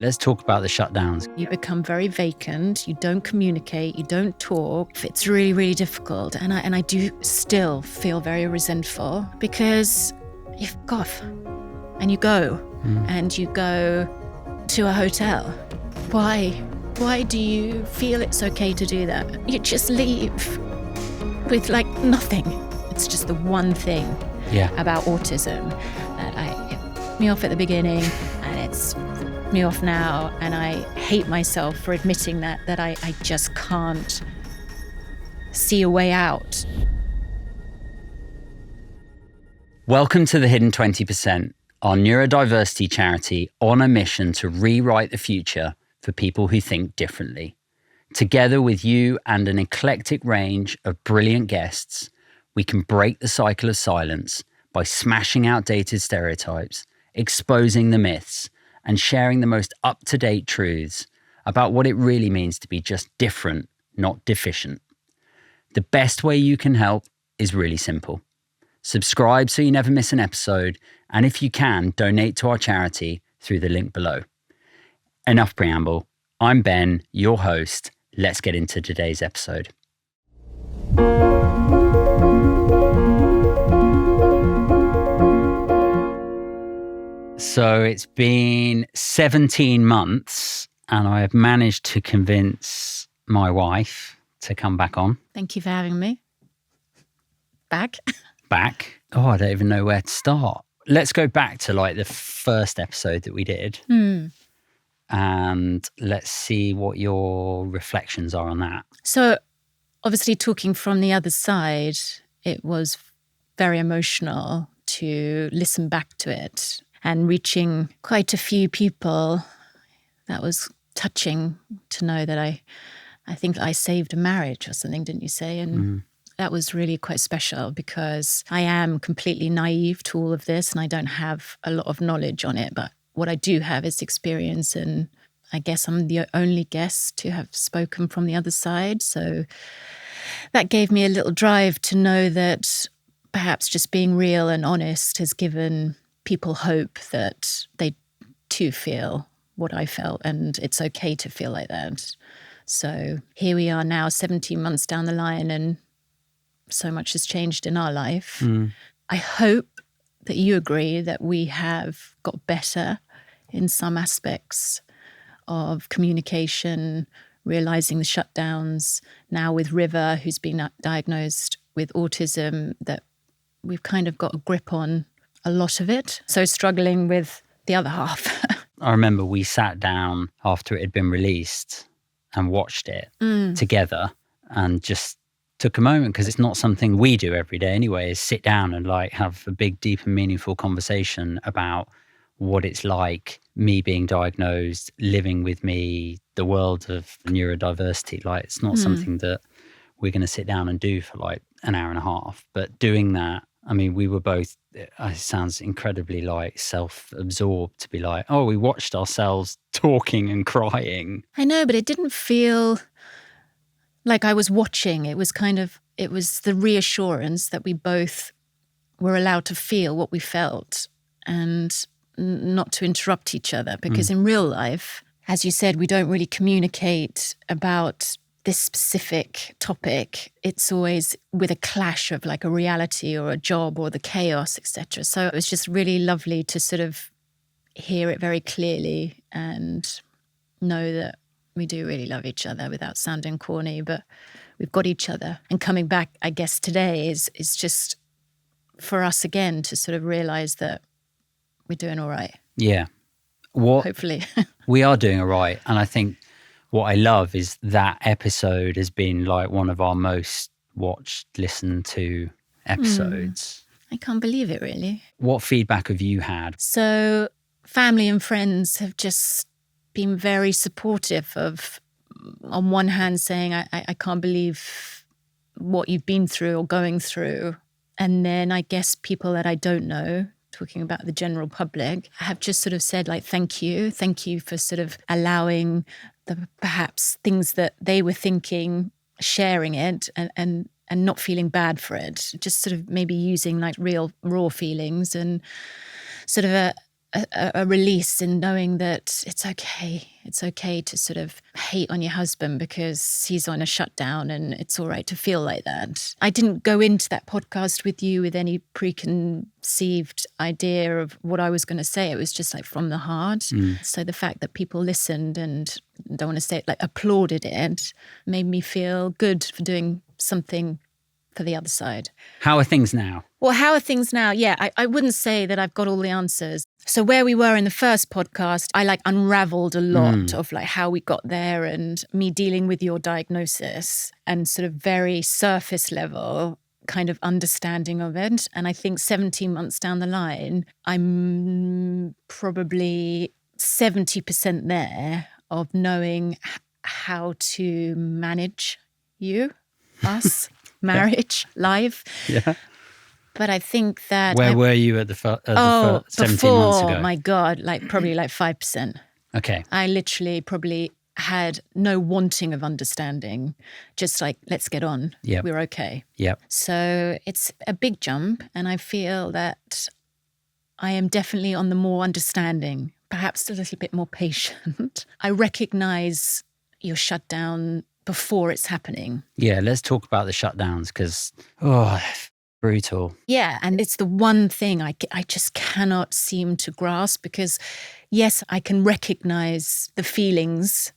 Let's talk about the shutdowns. You become very vacant, you don't communicate, you don't talk. It's really, really difficult. And I do still feel very resentful because you cough and you go and you go to a hotel. Why? Why do you feel it's okay to do that? You just leave with like nothing. It's just the one thing about autism that it put me off at the beginning and it's me off now, and I hate myself for admitting that I just can't see a way out. Welcome to the Hidden 20%, our neurodiversity charity on a mission to rewrite the future for people who think differently. Together with you and an eclectic range of brilliant guests, we can break the cycle of silence by smashing outdated stereotypes, exposing the myths, and sharing the most up-to-date truths about what it really means to be just different, not deficient. The best way you can help is really simple. Subscribe so you never miss an episode, and if you can, donate to our charity through the link below. Enough preamble. I'm Ben, your host. Let's get into today's episode. So it's been 17 months and I have managed to convince my wife to come back on. Thank you for having me. Back. Oh, I don't even know where to start. Let's go back to like the first episode that we did. And let's see what your reflections are on that. So obviously talking from the other side, it was very emotional to listen back to it. And reaching quite a few people, that was touching to know that I think I saved a marriage or something, didn't you say? And that was really quite special because I am completely naive to all of this and I don't have a lot of knowledge on it. But what I do have is experience, and I guess I'm the only guest to have spoken from the other side. So that gave me a little drive to know that perhaps just being real and honest has given people hope that they too feel what I felt and it's okay to feel like that. So here we are now 17 months down the line and so much has changed in our life. I hope that you agree that we have got better in some aspects of communication, realizing the shutdowns, now with River, who's been diagnosed with autism, that we've kind of got a grip on a lot of it. So struggling with the other half. I remember we sat down after it had been released and watched it together and just took a moment, because it's not something we do every day anyway, is sit down and like have a big, deep and meaningful conversation about what it's like, me being diagnosed, living with me, the world of neurodiversity. Like it's not something that we're going to sit down and do for like an hour and a half, but doing that, I mean, we were both, it sounds incredibly like self-absorbed to be like, oh, we watched ourselves talking and crying. I know, but it didn't feel like I was watching. It was the reassurance that we both were allowed to feel what we felt and not to interrupt each other. Because in real life, as you said, we don't really communicate about this specific topic. It's always with a clash of like a reality or a job or the chaos, etc. So it was just really lovely to sort of hear it very clearly and know that we do really love each other without sounding corny, but we've got each other. And coming back, I guess today is just for us again to sort of realize that we're doing all right. Yeah. Hopefully. We are doing all right. And I think what I love is that episode has been like one of our most watched, listened to episodes. I can't believe it, really. What feedback have you had? So family and friends have just been very supportive of, on one hand, saying, I can't believe what you've been through or going through. And then I guess people that I don't know, talking about the general public, have just sort of said like, thank you for sort of allowing the perhaps things that they were thinking, sharing it and not feeling bad for it, just sort of maybe using like real raw feelings and sort of a release in knowing that it's okay. It's okay to sort of hate on your husband because he's on a shutdown, and it's all right to feel like that. I didn't go into that podcast with you with any preconceived idea of what I was going to say. It was just like from the heart. So the fact that people listened and, don't want to say it, like applauded it, made me feel good for doing something for the other side. How are things now? Well, how are things now? Yeah, I wouldn't say that I've got all the answers. So where we were in the first podcast, I like unraveled a lot of like how we got there and me dealing with your diagnosis and sort of very surface level kind of understanding of it. And I think 17 months down the line, I'm probably 70% there of knowing how to manage you, us, marriage, life. Yeah. But I think that... Where were you at the 17 months ago? Oh, my God, like probably like 5%. Okay. I literally probably had no wanting of understanding, just like, let's get on. Yep. We're okay. Yep. So it's a big jump, and I feel that I am definitely on the more understanding, perhaps a little bit more patient. I recognize your shutdown before it's happening. Yeah, let's talk about the shutdowns because, brutal. Yeah, and it's the one thing I just cannot seem to grasp because, yes, I can recognize the feelings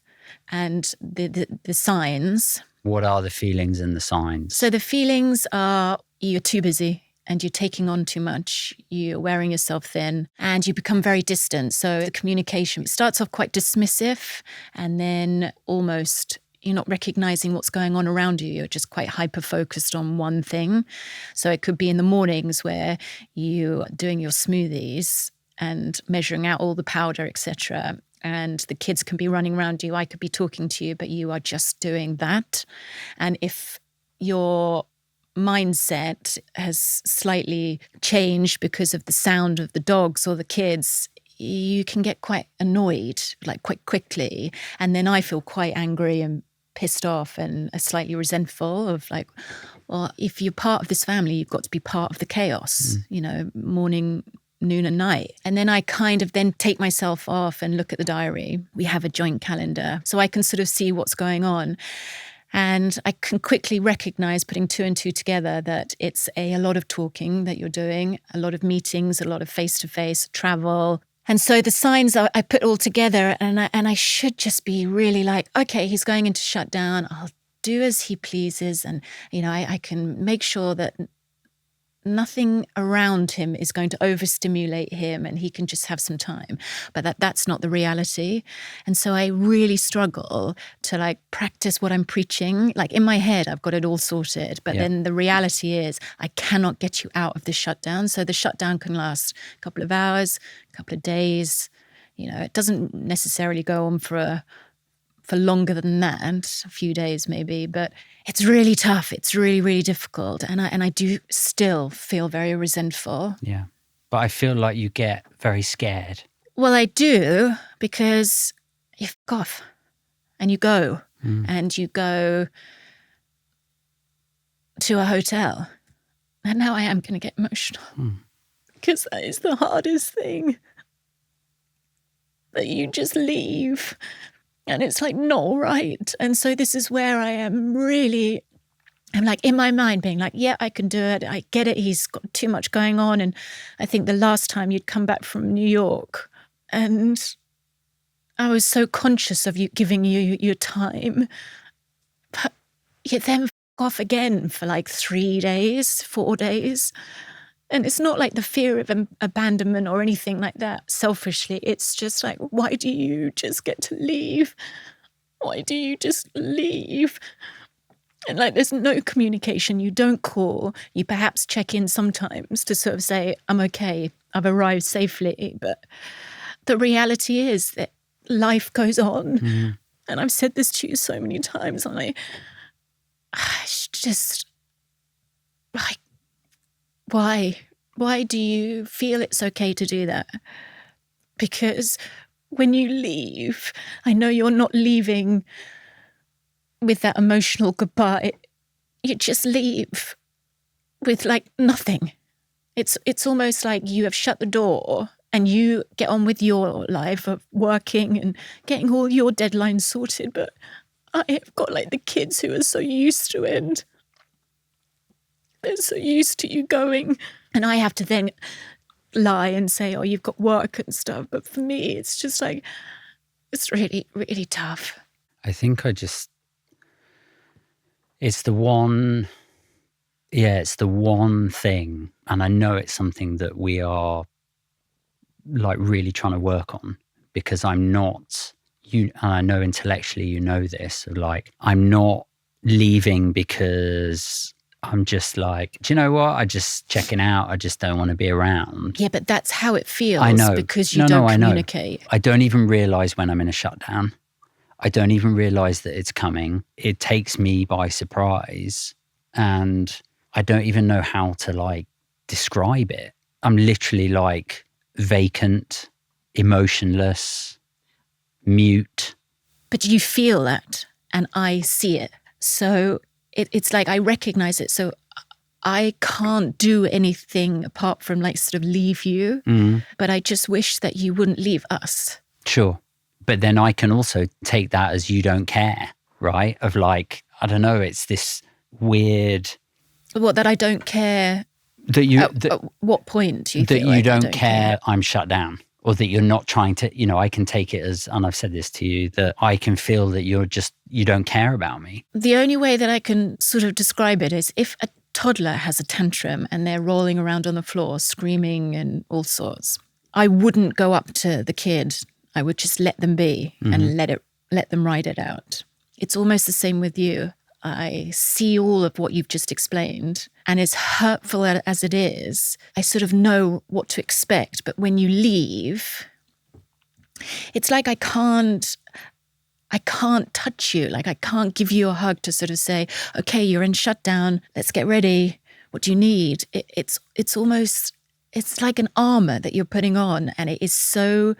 and the signs. What are the feelings and the signs? So the feelings are you're too busy and you're taking on too much, you're wearing yourself thin, and you become very distant. So the communication starts off quite dismissive, and then almost you're not recognizing what's going on around you. You're just quite hyper-focused on one thing. So it could be in the mornings where you're doing your smoothies and measuring out all the powder, etc. And the kids can be running around you. I could be talking to you, but you are just doing that. And if your mindset has slightly changed because of the sound of the dogs or the kids, you can get quite annoyed, like quite quickly. And then I feel quite angry and pissed off and slightly resentful of like, well, if you're part of this family, you've got to be part of the chaos, morning, noon and night. And then I kind of then take myself off and look at the diary. We have a joint calendar, so I can sort of see what's going on. And I can quickly recognize, putting two and two together, that it's a lot of talking that you're doing, a lot of meetings, a lot of face-to-face travel. And so the signs I put all together, and I should just be really like, okay, he's going into shutdown. I'll do as he pleases. And, I can make sure that nothing around him is going to overstimulate him and he can just have some time. But that's not the reality. And so I really struggle to like practice what I'm preaching. Like in my head, I've got it all sorted. But then the reality is I cannot get you out of the shutdown. So the shutdown can last a couple of hours, a couple of days. It doesn't necessarily go on for longer than that, a few days maybe, but it's really tough. It's really, really difficult. And I do still feel very resentful. Yeah. But I feel like you get very scared. Well, I do, because you f*** off and you go and you go to a hotel. And now I am going to get emotional because that is the hardest thing, that you just leave. And it's like not right. And so this is where I'm like in my mind being like, yeah, I can do it. I get it. He's got too much going on. And I think the last time you'd come back from New York and I was so conscious of you giving you your time. But you then f*** off again for like 3 days, 4 days. And it's not like the fear of abandonment or anything like that, selfishly. It's just like, why do you just get to leave? Why do you just leave? And like, there's no communication. You don't call. You perhaps check in sometimes to sort of say, I'm okay, I've arrived safely. But the reality is that life goes on. And I've said this to you so many times. I'm like, just like, why? Why do you feel it's okay to do that? Because when you leave, I know you're not leaving with that emotional goodbye. You just leave with like nothing. It's almost like you have shut the door and you get on with your life of working and getting all your deadlines sorted. But I've got like the kids who are so used to it. They're so used to you going. And I have to then lie and say, oh, you've got work and stuff. But for me, it's just like, it's really, really tough. I think it's the one thing. And I know it's something that we are like really trying to work on, because I'm not, and I know intellectually you know this, like I'm not leaving because I'm just like, do you know what? I'm just checking out. I just don't want to be around. Yeah, but that's how it feels. I know. Because you don't communicate. I don't even realize when I'm in a shutdown. I don't even realize that it's coming. It takes me by surprise, and I don't even know how to like describe it. I'm literally like vacant, emotionless, mute. But you feel that, and I see it. So it's like I recognize it. So I can't do anything apart from like sort of leave you. But I just wish that you wouldn't leave us. Sure. But then I can also take that as you don't care, right? Of like, I don't know, it's this weird... What, that I don't care? That you... At what point do you that feel you like don't I don't care I'm shut down? Or that you're not trying to, you know, I can take it as, and I've said this to you, that I can feel that you don't care about me. The only way that I can sort of describe it is if a toddler has a tantrum and they're rolling around on the floor, screaming and all sorts, I wouldn't go up to the kid. I would just let them be and let them ride it out. It's almost the same with you. I see all of what you've just explained, and as hurtful as it is, I sort of know what to expect. But when you leave, it's like I can't touch you. Like I can't give you a hug to sort of say, okay, you're in shutdown. Let's get ready. What do you need? It's like an armor that you're putting on, and it is so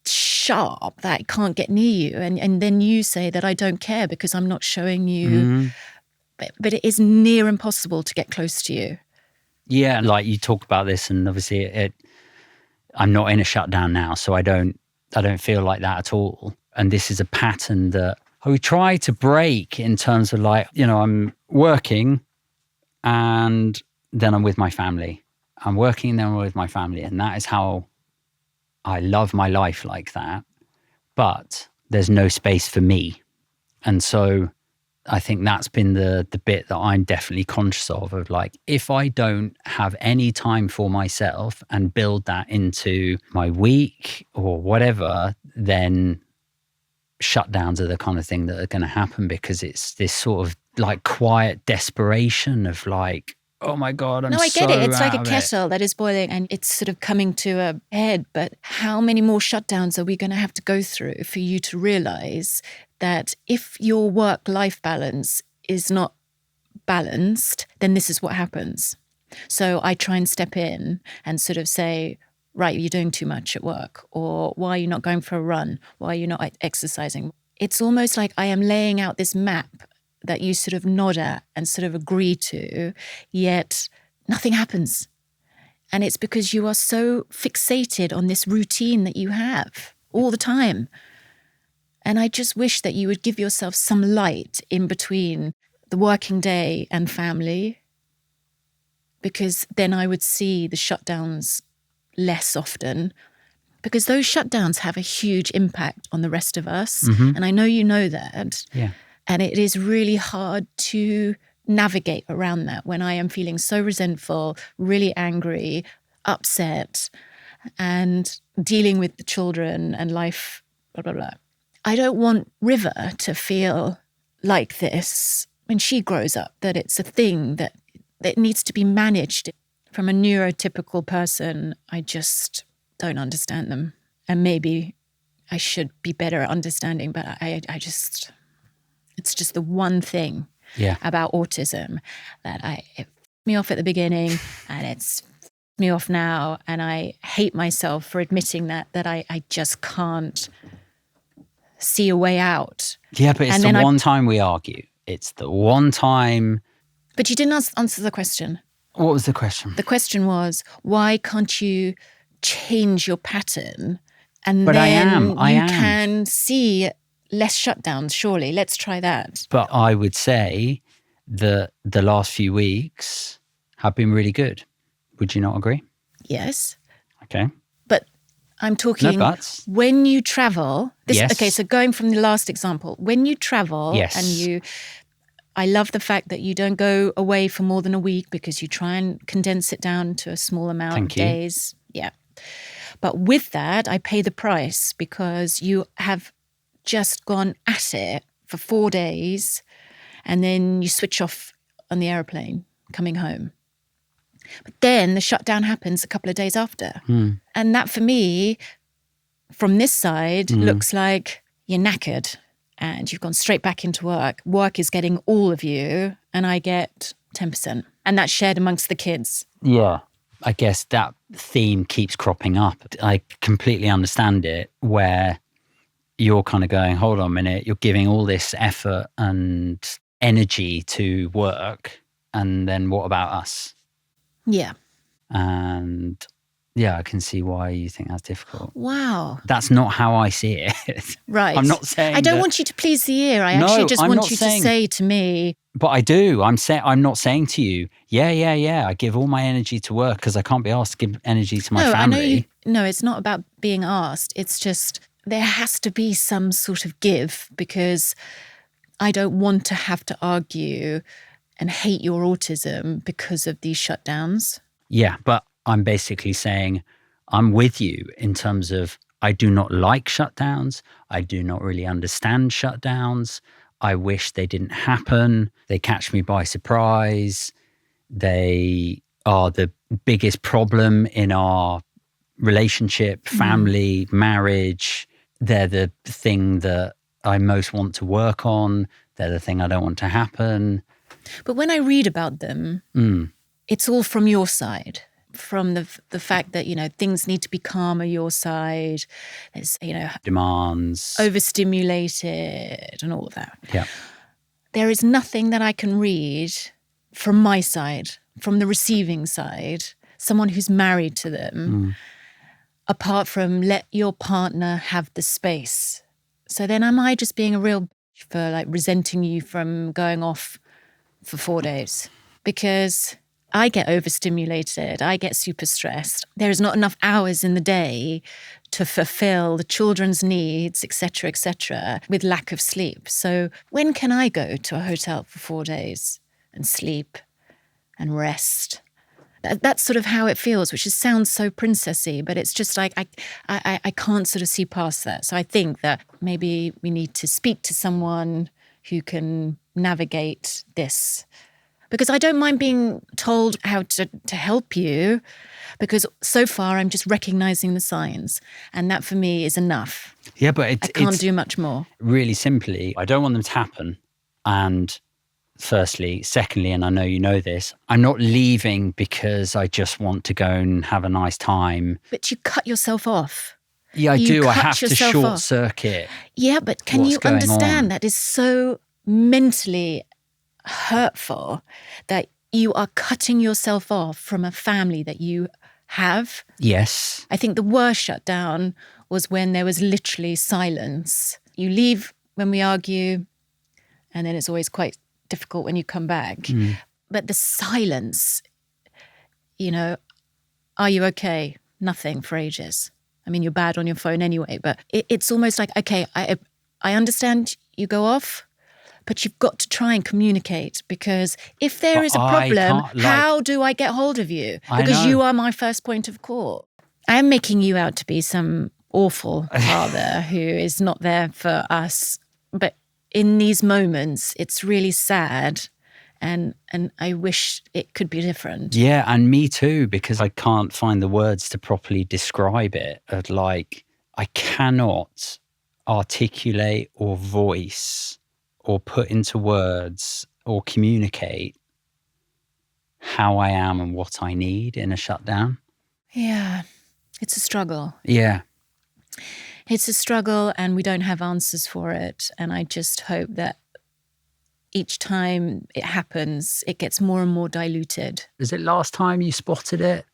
sharp that I can't get near you. And then you say that I don't care because I'm not showing you. But it is near impossible to get close to you. Yeah, like you talk about this, and obviously I'm not in a shutdown now, so I don't feel like that at all. And this is a pattern that I would try to break in terms of like, you know, I'm working and then I'm with my family. I'm working and then I'm with my family. And that is how I love my life, like that. But there's no space for me. And so I think that's been the bit that I'm definitely conscious of like, if I don't have any time for myself and build that into my week or whatever, then shutdowns are the kind of thing that are going to happen, because it's this sort of like quiet desperation of like, oh my God, I'm so No, I get it. It's like a out of kettle that is boiling and it's sort of coming to a head. But how many more shutdowns are we going to have to go through for you to realize that if your work-life balance is not balanced, then this is what happens. So I try and step in and sort of say, right, you're doing too much at work, or why are you not going for a run? Why are you not exercising? It's almost like I am laying out this map that you sort of nod at and sort of agree to, yet nothing happens. And it's because you are so fixated on this routine that you have all the time. And I just wish that you would give yourself some light in between the working day and family, because then I would see the shutdowns less often, because those shutdowns have a huge impact on the rest of us. And I know you know that. Yeah. And it is really hard to navigate around that when I am feeling so resentful, really angry, upset, and dealing with the children and life, blah, blah, blah. I don't want River to feel like this when she grows up, that it's a thing that needs to be managed. From a neurotypical person, I just don't understand them. And maybe I should be better at understanding, but it's just the one thing about autism that it me off at the beginning, and it's me off now. And I hate myself for admitting that I just can't see a way out. Yeah, but it's the one time we argue. It's the one time. But you didn't answer the question. What was the question? The question was, why can't you change your pattern, and But then I you am. can see less shutdowns, surely. Let's try that. But I would say that the last few weeks have been really good. Would you not agree? Yes. Okay. But I'm talking No buts. when you travel. Yes. Okay, so going from the last example, when you travel Yes. and I love the fact that you don't go away for more than a week because you try and condense it down to a small amount Thank of you. days. Yeah. But with that, I pay the price because you have just gone at it for 4 days and then you switch off on the airplane coming home. But then the shutdown happens a couple of days after. And that for me, from this side, looks like you're knackered and you've gone straight back into work. Work is getting all of you and I get 10%. And that's shared amongst the kids. Yeah. I guess that theme keeps cropping up. I completely understand it, where you're kind of going, hold on a minute, you're giving all this effort and energy to work, and then what about us? Yeah. And yeah, I can see why you think that's difficult. Wow. That's not how I see it. Right. I'm not saying I don't want you to please the ear. I No, actually just I'm want not you saying- to say to me, But I do. I'm not saying to you, yeah. I give all my energy to work because I can't be asked to give energy to my no, family. I know you. No, it's not about being asked. It's just there has to be some sort of give because I don't want to have to argue and hate your autism because of these shutdowns. Yeah, but I'm basically saying I'm with you in terms of I do not like shutdowns. I do not really understand shutdowns. I wish they didn't happen. They catch me by surprise. They are the biggest problem in our relationship, family, marriage. They're the thing that I most want to work on. They're the thing I don't want to happen. But when I read about them, it's all from your side, from the fact that, things need to be calmer your side. There's, Demands. overstimulated and all of that. Yeah. There is nothing that I can read from my side, from the receiving side, someone who's married to them, apart from let your partner have the space. So then am I just being a real bitch for resenting you from going off for 4 days? Because I get overstimulated, I get super stressed. There is not enough hours in the day to fulfill the children's needs, etc., with lack of sleep. So when can I go to a hotel for 4 days and sleep and rest? That's sort of how it feels, which sounds so princessy, but it's just like I can't sort of see past that. So I think that maybe we need to speak to someone who can navigate this. Because I don't mind being told how to help you, because so far I'm just recognizing the signs. And that for me is enough. Yeah, but I can't do much more. Really simply, I don't want them to happen. And firstly, secondly, and I know you know this, I'm not leaving because I just want to go and have a nice time. But you cut yourself off. Yeah, I You do. I cut have to yourself short off. circuit. Yeah, but can What's you going on? understand that is so mentally hurtful that you are cutting yourself off from a family that you have? Yes. I think the worst shutdown was when there was literally silence. You leave when we argue, and then it's always quite difficult when you come back. But the silence, are you okay? Nothing for ages. I mean, you're bad on your phone anyway, but it's almost like, okay, I understand you go off, but you've got to try and communicate, because if there But is a I problem, can't, how do I get hold of you? I Because know. you are my first point of call. I'm making you out to be some awful father who is not there for us. But in these moments, it's really sad. And I wish it could be different. Yeah, and me too, because I can't find the words to properly describe it. I cannot articulate or voice or put into words or communicate how I am and what I need in a shutdown. Yeah, it's a struggle. Yeah. It's a struggle, and we don't have answers for it. And I just hope that each time it happens, it gets more and more diluted. Is it last time you spotted it?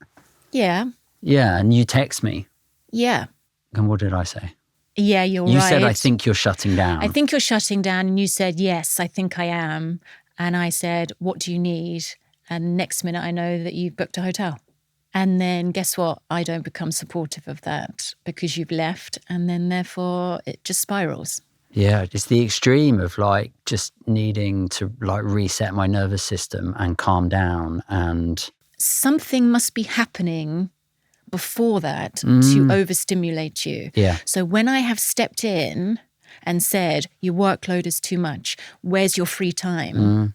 Yeah. Yeah, and you text me. Yeah. And what did I say? Yeah, you're right. You said, I think you're shutting down. I think you're shutting down. And you said, yes, I think I am. And I said, what do you need? And next minute I know that you've booked a hotel. And then guess what? I don't become supportive of that because you've left. And then therefore it just spirals. Yeah, it's the extreme of like just needing to like reset my nervous system and calm down. And something must be happening before that to overstimulate you. Yeah. So when I have stepped in and said, your workload is too much, where's your free time?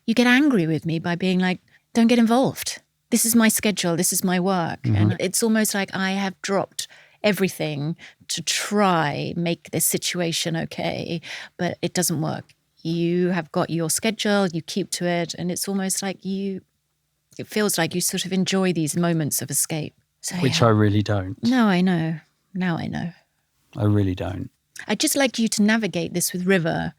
You get angry with me by being like, don't get involved. This is my schedule. This is my work. And it's almost like I have dropped everything to try make this situation okay, but it doesn't work. You have got your schedule, you keep to it, and it's almost like it feels like you sort of enjoy these moments of escape. So, which I really don't. No, I know. Now I know. I really don't. I'd just like you to navigate this with River,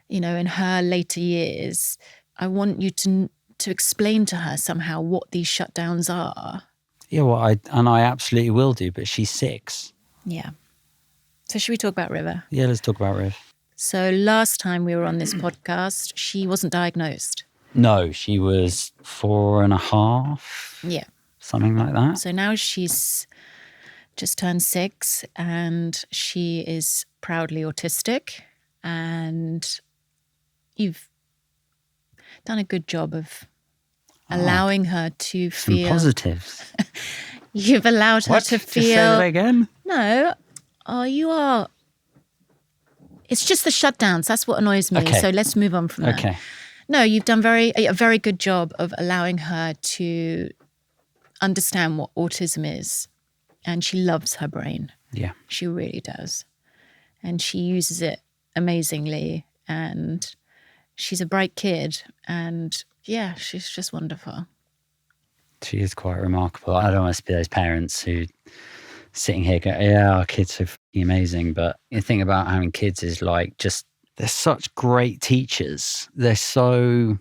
in her later years. I want you to explain to her somehow what these shutdowns are. Yeah, well, I absolutely will do, but she's 6. Yeah. So should we talk about River? Yeah, let's talk about Riv. So last time we were on this podcast, she wasn't diagnosed. No, she was 4.5. Yeah. Something like that. So now she's just turned 6 and she is proudly autistic, and you've done a good job of allowing her to feel... Some positives. You've allowed her to feel... Just say that again? No. Oh, you are... It's just the shutdowns. That's what annoys me. Okay. So let's move on from that. Okay. No, you've done a very good job of allowing her to understand what autism is. And she loves her brain. Yeah. She really does. And she uses it amazingly. And she's a bright kid. And yeah, she's just wonderful. She is quite remarkable. I don't want to be those parents who sitting here go, yeah, our kids are f***ing amazing. But the thing about having kids is like just, they're such great teachers. They're so,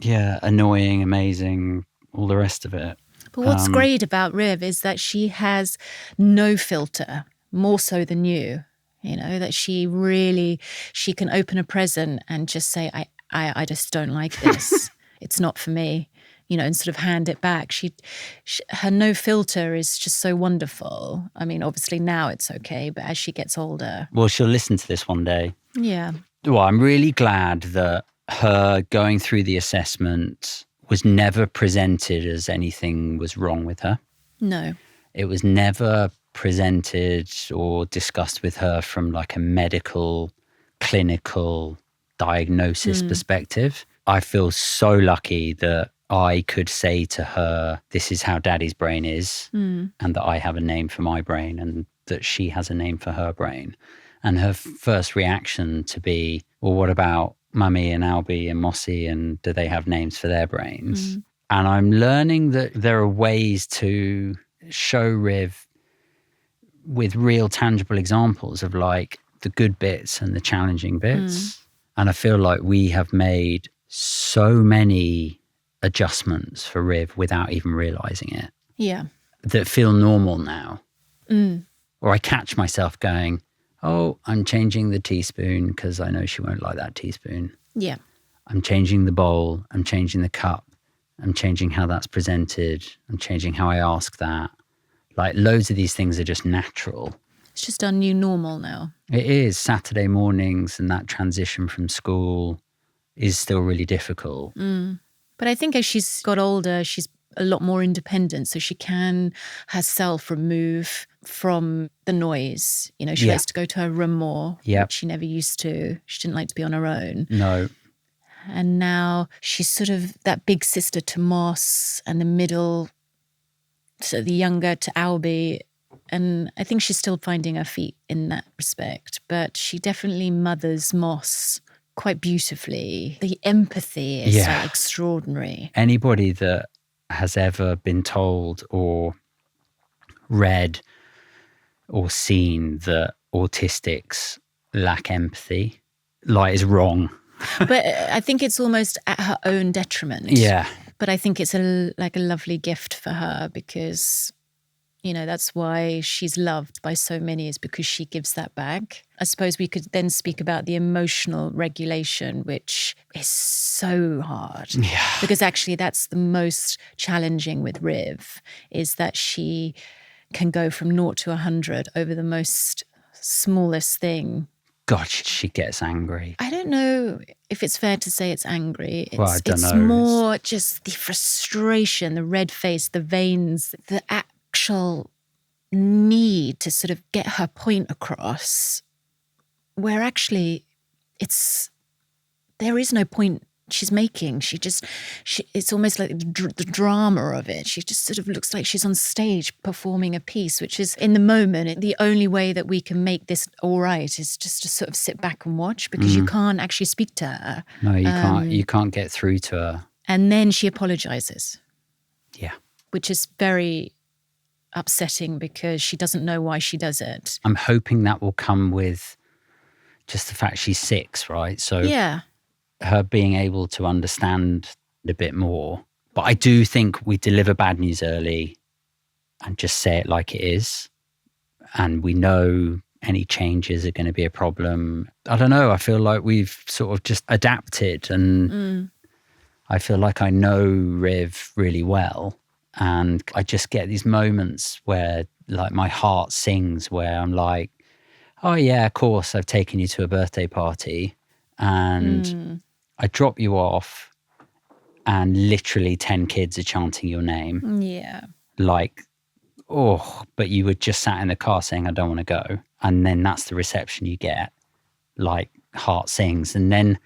annoying, amazing, all the rest of it. But what's great about Riv is that she has no filter, more so than you. That she can open a present and just say, I just don't like this. It's not for me, and sort of hand it back. Her no filter is just so wonderful. I mean, obviously now it's okay, but as she gets older. Well, she'll listen to this one day. Yeah. Well, I'm really glad that her going through the assessment was never presented as anything was wrong with her. No. It was never presented or discussed with her from like a medical, clinical diagnosis perspective. I feel so lucky that I could say to her, this is how daddy's brain is, and that I have a name for my brain and that she has a name for her brain. And her first reaction to be, well, what about Mummy and Albie and Mossy, and do they have names for their brains? And I'm learning that there are ways to show Riv with real tangible examples of like the good bits and the challenging bits. And I feel like we have made so many adjustments for Riv without even realizing it. Yeah. That feel normal now. Or I catch myself going, oh, I'm changing the teaspoon because I know she won't like that teaspoon. Yeah. I'm changing the bowl. I'm changing the cup. I'm changing how that's presented. I'm changing how I ask that. Like loads of these things are just natural. It's just our new normal now. It is. Saturday mornings and that transition from school is still really difficult. But I think as she's got older, she's a lot more independent. So she can herself remove from the noise. She likes to go to her room more, which she never used to. She didn't like to be on her own. No. And now she's sort of that big sister to Moss and the middle, so the younger to Albie. And I think she's still finding her feet in that respect. But she definitely mothers Moss quite beautifully. The empathy is so extraordinary. Anybody that has ever been told or read or seen that autistics lack empathy, is wrong. But I think it's almost at her own detriment. Yeah. But I think it's like a lovely gift for her because, you know, that's why she's loved by so many, is because she gives that back. I suppose we could then speak about the emotional regulation, which is so hard. Yeah. Because actually that's the most challenging with Riv, is that she can go from 0 to 100 over the most smallest thing. God, she gets angry. I don't know if it's fair to say it's angry. Well, I don't it's know. more just the frustration, the red face, the veins, the actual need to sort of get her point across, where actually there is no point she's making. It's almost like the drama of it. She just sort of looks like she's on stage performing a piece, which is, in the moment, the only way that we can make this all right is just to sort of sit back and watch, because you can't actually speak to her. No, you can't. You can't get through to her. And then she apologizes. Yeah. Which is very upsetting because she doesn't know why she does it. I'm hoping that will come with just the fact she's 6, right? So yeah, her being able to understand a bit more. But I do think we deliver bad news early and just say it like it is. And we know any changes are going to be a problem. I don't know. I feel like we've sort of just adapted, and I feel like I know Riv really well. And I just get these moments where like my heart sings, where I'm like, oh yeah, of course, I've taken you to a birthday party and I drop you off and literally 10 kids are chanting your name. Yeah. Like, oh, but you were just sat in the car saying, I don't want to go. And then that's the reception you get, like heart sings. And then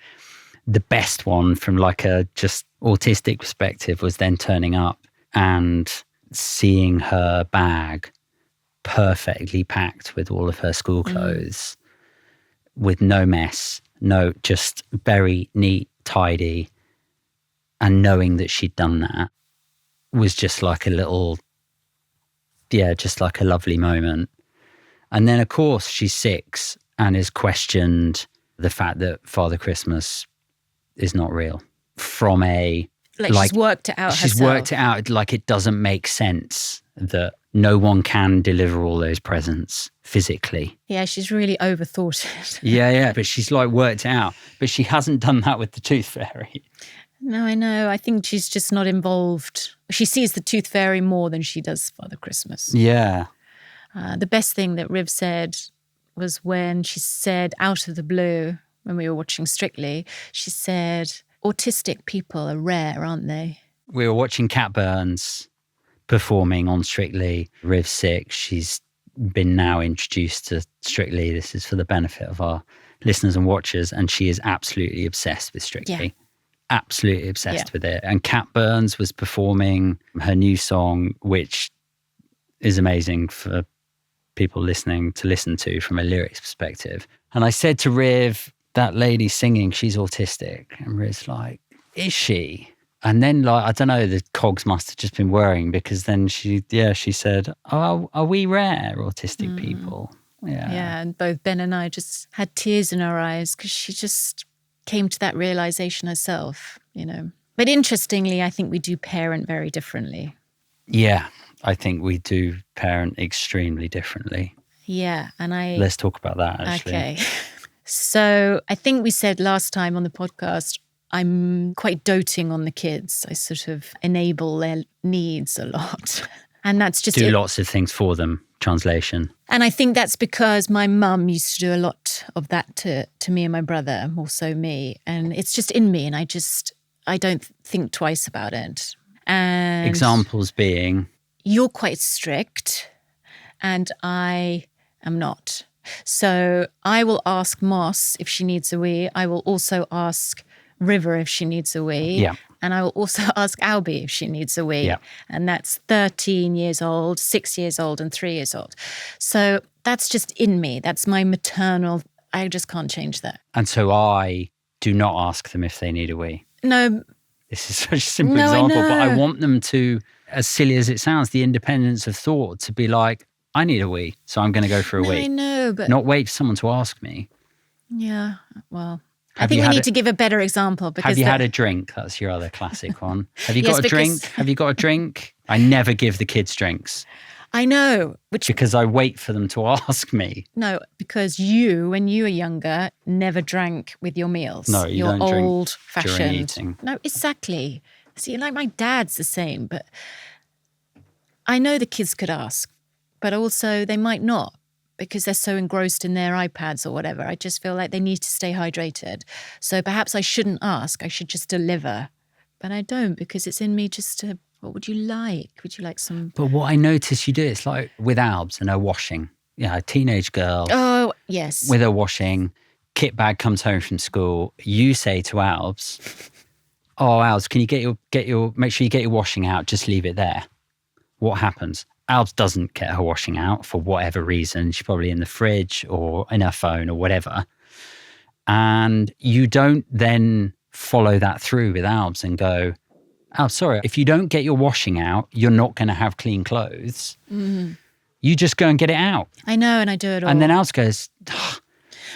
the best one from like a just autistic perspective was then turning up and seeing her bag perfectly packed with all of her school clothes, with no mess, no, just very neat, tidy, and knowing that she'd done that was just like a little, just like a lovely moment. And then, of course, she's 6 and has questioned the fact that Father Christmas is not real from a... Like she's worked it out herself. She's worked it out. Like, it doesn't make sense that no one can deliver all those presents physically. Yeah, she's really overthought it. Yeah. But she's like worked it out. But she hasn't done that with the Tooth Fairy. No, I know. I think she's just not involved. She sees the Tooth Fairy more than she does Father Christmas. Yeah. The best thing that Riv said was when she said, out of the blue, when we were watching Strictly, she said, autistic people are rare, aren't they? We were watching Kat Burns performing on Strictly. Riv's 6. She's been now introduced to Strictly. This is for the benefit of our listeners and watchers. And she is absolutely obsessed with Strictly. Yeah. Absolutely obsessed with it. And Kat Burns was performing her new song, which is amazing for people listening to listen to from a lyrics perspective. And I said to Riv, that lady singing, she's autistic. And Riv's like, is she? And then, like, I don't know, the cogs must have just been whirring, because then she said, oh, are we rare autistic people? Yeah, and both Ben and I just had tears in our eyes because she just came to that realization herself, you know. But interestingly, I think we do parent very differently. Yeah, I think we do parent extremely differently. Yeah, and Let's talk about that, actually. Okay. So I think we said last time on the podcast, I'm quite doting on the kids. I sort of enable their needs a lot. And that's just... Do lots of things for them, translation. And I think that's because my mum used to do a lot of that to me and my brother, more so me. And it's just in me, and I don't think twice about it. And examples being? You're quite strict and I am not. So I will ask Moss if she needs a wee. I will also ask River if she needs a wee. Yeah. And I will also ask Albie if she needs a wee. Yeah. And that's 13 years old, 6 years old, and 3 years old. So that's just in me. That's my maternal, I just can't change that. And so I do not ask them if they need a wee. No. This is such a simple example, but I want them to, as silly as it sounds, the independence of thought to be like, I need a wee, so I'm going to go for a wee. I know, but... Not wait for someone to ask me. Yeah, well... I think we need to give a better example. Because have you had a drink? That's your other classic one. Have you Yes, got a drink? Have you got a drink? I never give the kids drinks. I know. Because I wait for them to ask me. No, because you, when you were younger, never drank with your meals. No, you You're don't drink old-fashioned. during eating. No, exactly. See, like my dad's the same, but I know the kids could ask, but also they might not because they're so engrossed in their iPads or whatever. I just feel like they need to stay hydrated. So perhaps I shouldn't ask. I should just deliver. But I don't, because it's in me just to, what would you like? Would you like some? But what I notice you do, it's like with Albs and her washing. Yeah, a teenage girl. Oh, yes. With her washing, kit bag comes home from school. You say to Albs, "Oh, Albs, can you make sure you get your washing out? Just leave it there." What happens? Albs doesn't get her washing out for whatever reason. She's probably in the fridge or in her phone or whatever. And you don't then follow that through with Albs and go, "Oh, sorry, if you don't get your washing out, you're not going to have clean clothes." Mm. You just go and get it out. I know, and I do it all. And then Albs goes,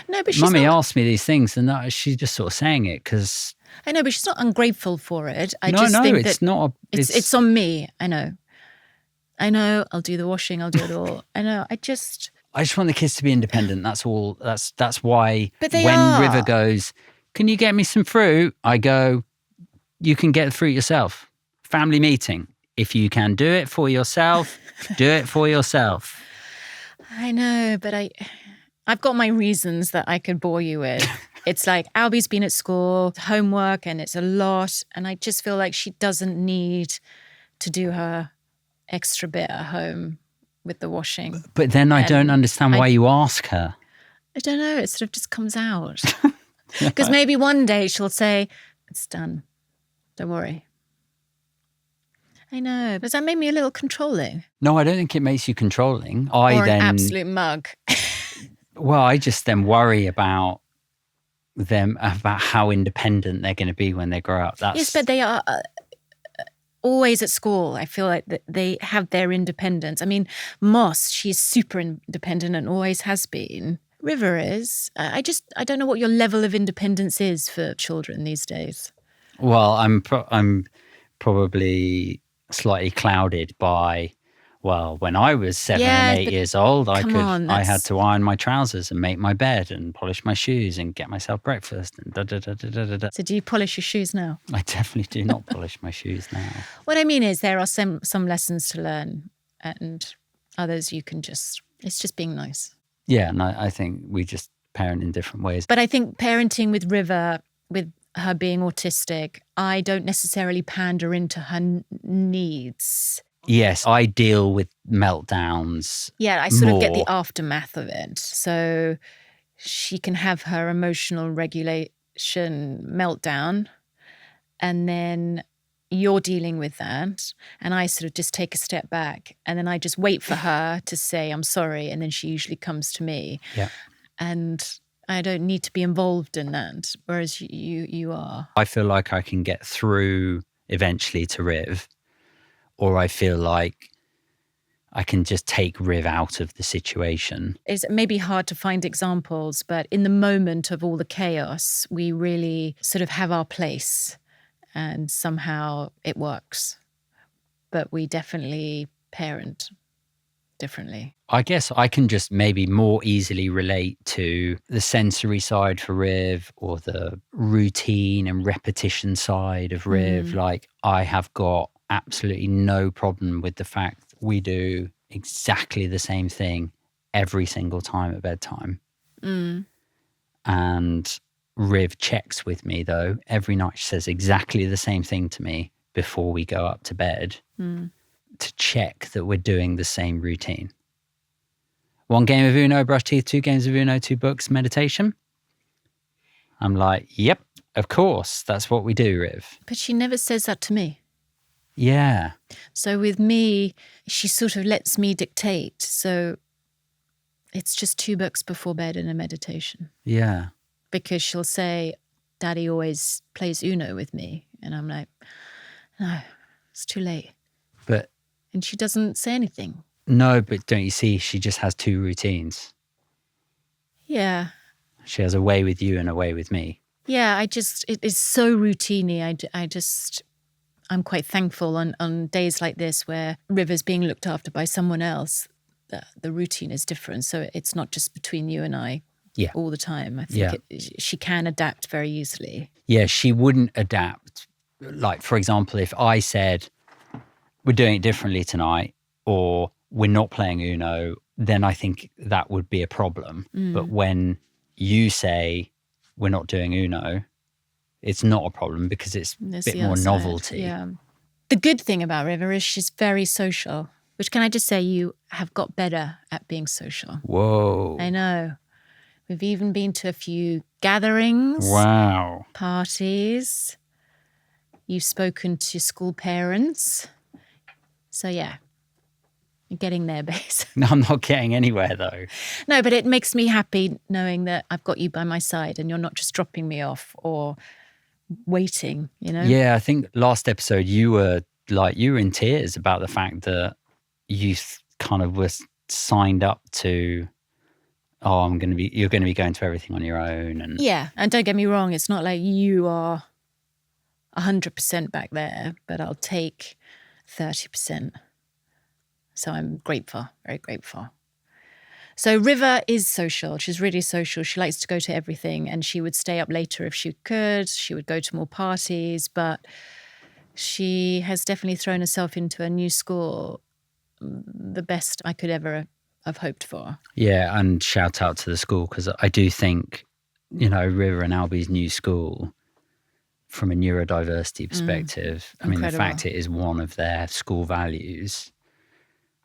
"No, but she's Mummy not... asked me these things," and she's just sort of saying it because... I know, but she's not ungrateful for it. I No, just think it's that not. It's on me. I know, I'll do the washing, I'll do it all. I know, I just want the kids to be independent. That's all. That's why but they when are. River goes, "Can you get me some fruit?" I go, "You can get the fruit yourself." Family meeting. If you can do it for yourself, do it for yourself. I know, but I've got my reasons that I could bore you with. It's like Albie's been at school, homework, and it's a lot. And I just feel like she doesn't need to do her extra bit at home with the washing. But then I don't understand why you ask her. I don't know. It sort of just comes out. Because maybe one day she'll say, "It's done. Don't worry." I know. Does that make me a little controlling? No, I don't think it makes you controlling. Or an absolute mug. Well, I just then worry about them, about how independent they're going to be when they grow up. Yes, but they are always at school. I feel like they have their independence. I mean, Moss, she's super independent and always has been. River is. I don't know what your level of independence is for children these days. Well, I'm probably slightly clouded by, well, when I was 7 and 8 years old, I had to iron my trousers and make my bed and polish my shoes and get myself breakfast and da-da-da-da-da-da. So do you polish your shoes now? I definitely do not polish my shoes now. What I mean is there are some lessons to learn and others you can it's just being nice. Yeah, and I think we just parent in different ways. But I think parenting with River, with her being autistic, I don't necessarily pander into her needs. Yes, I deal with meltdowns. Yeah, I sort of get the aftermath of it. So she can have her emotional regulation meltdown, and then you're dealing with that. And I sort of just take a step back, and then I just wait for her to say, "I'm sorry." And then she usually comes to me. Yeah. And I don't need to be involved in that, whereas you are. I feel like I can get through eventually to Riv, or I feel like I can just take Riv out of the situation. It's maybe hard to find examples, but in the moment of all the chaos, we really sort of have our place and somehow it works. But we definitely parent differently. I guess I can just maybe more easily relate to the sensory side for Riv or the routine and repetition side of Riv. Like, I have got absolutely no problem with the fact that we do exactly the same thing every single time at bedtime. And Riv checks with me, though. Every night she says exactly the same thing to me before we go up to bed to check that we're doing the same routine. 1 game of Uno, brush teeth, 2 games of Uno, 2 books, meditation. I'm like, yep, of course. That's what we do, Riv. But she never says that to me. Yeah. So with me, she sort of lets me dictate. So it's just 2 books before bed and a meditation. Yeah. Because she'll say, "Daddy always plays Uno with me." And I'm like, "No, it's too late." And she doesn't say anything. No, but don't you see, she just has 2 routines. Yeah. She has a way with you and a way with me. Yeah, it is so routiny. I'm quite thankful on days like this where River's being looked after by someone else. The routine is different. So it's not just between you and I Yeah. all the time. I Yeah. think she can adapt very easily. Yeah, she wouldn't adapt. Like, for example, if I said, we're doing it differently tonight, or we're not playing Uno, then I think that would be a problem. But when you say we're not doing Uno, it's not a problem because it's There's a bit the more other side, novelty. Yeah. The good thing about River is she's very social, which can I just say you have got better at being social. Whoa. I know. We've even been to a few gatherings, Wow. parties. You've spoken to school parents. So yeah, you're getting there, Base. No, I'm not getting anywhere though. No, but it makes me happy knowing that I've got you by my side and you're not just dropping me off or waiting, you know? Yeah, I think last episode you were in tears about the fact that you kind of were signed up to, oh, you're going to be going to everything on your own. And Yeah, and don't get me wrong, it's not like you are 100% back there, but I'll take 30%. So I'm grateful, very grateful. So River is social. She's really social. She likes to go to everything and she would stay up later if she could. She would go to more parties, but she has definitely thrown herself into a new school, the best I could ever have hoped for. Yeah, and shout out to the school because I do think, River and Albie's new school, from a neurodiversity perspective, I mean, the fact it is one of their school values,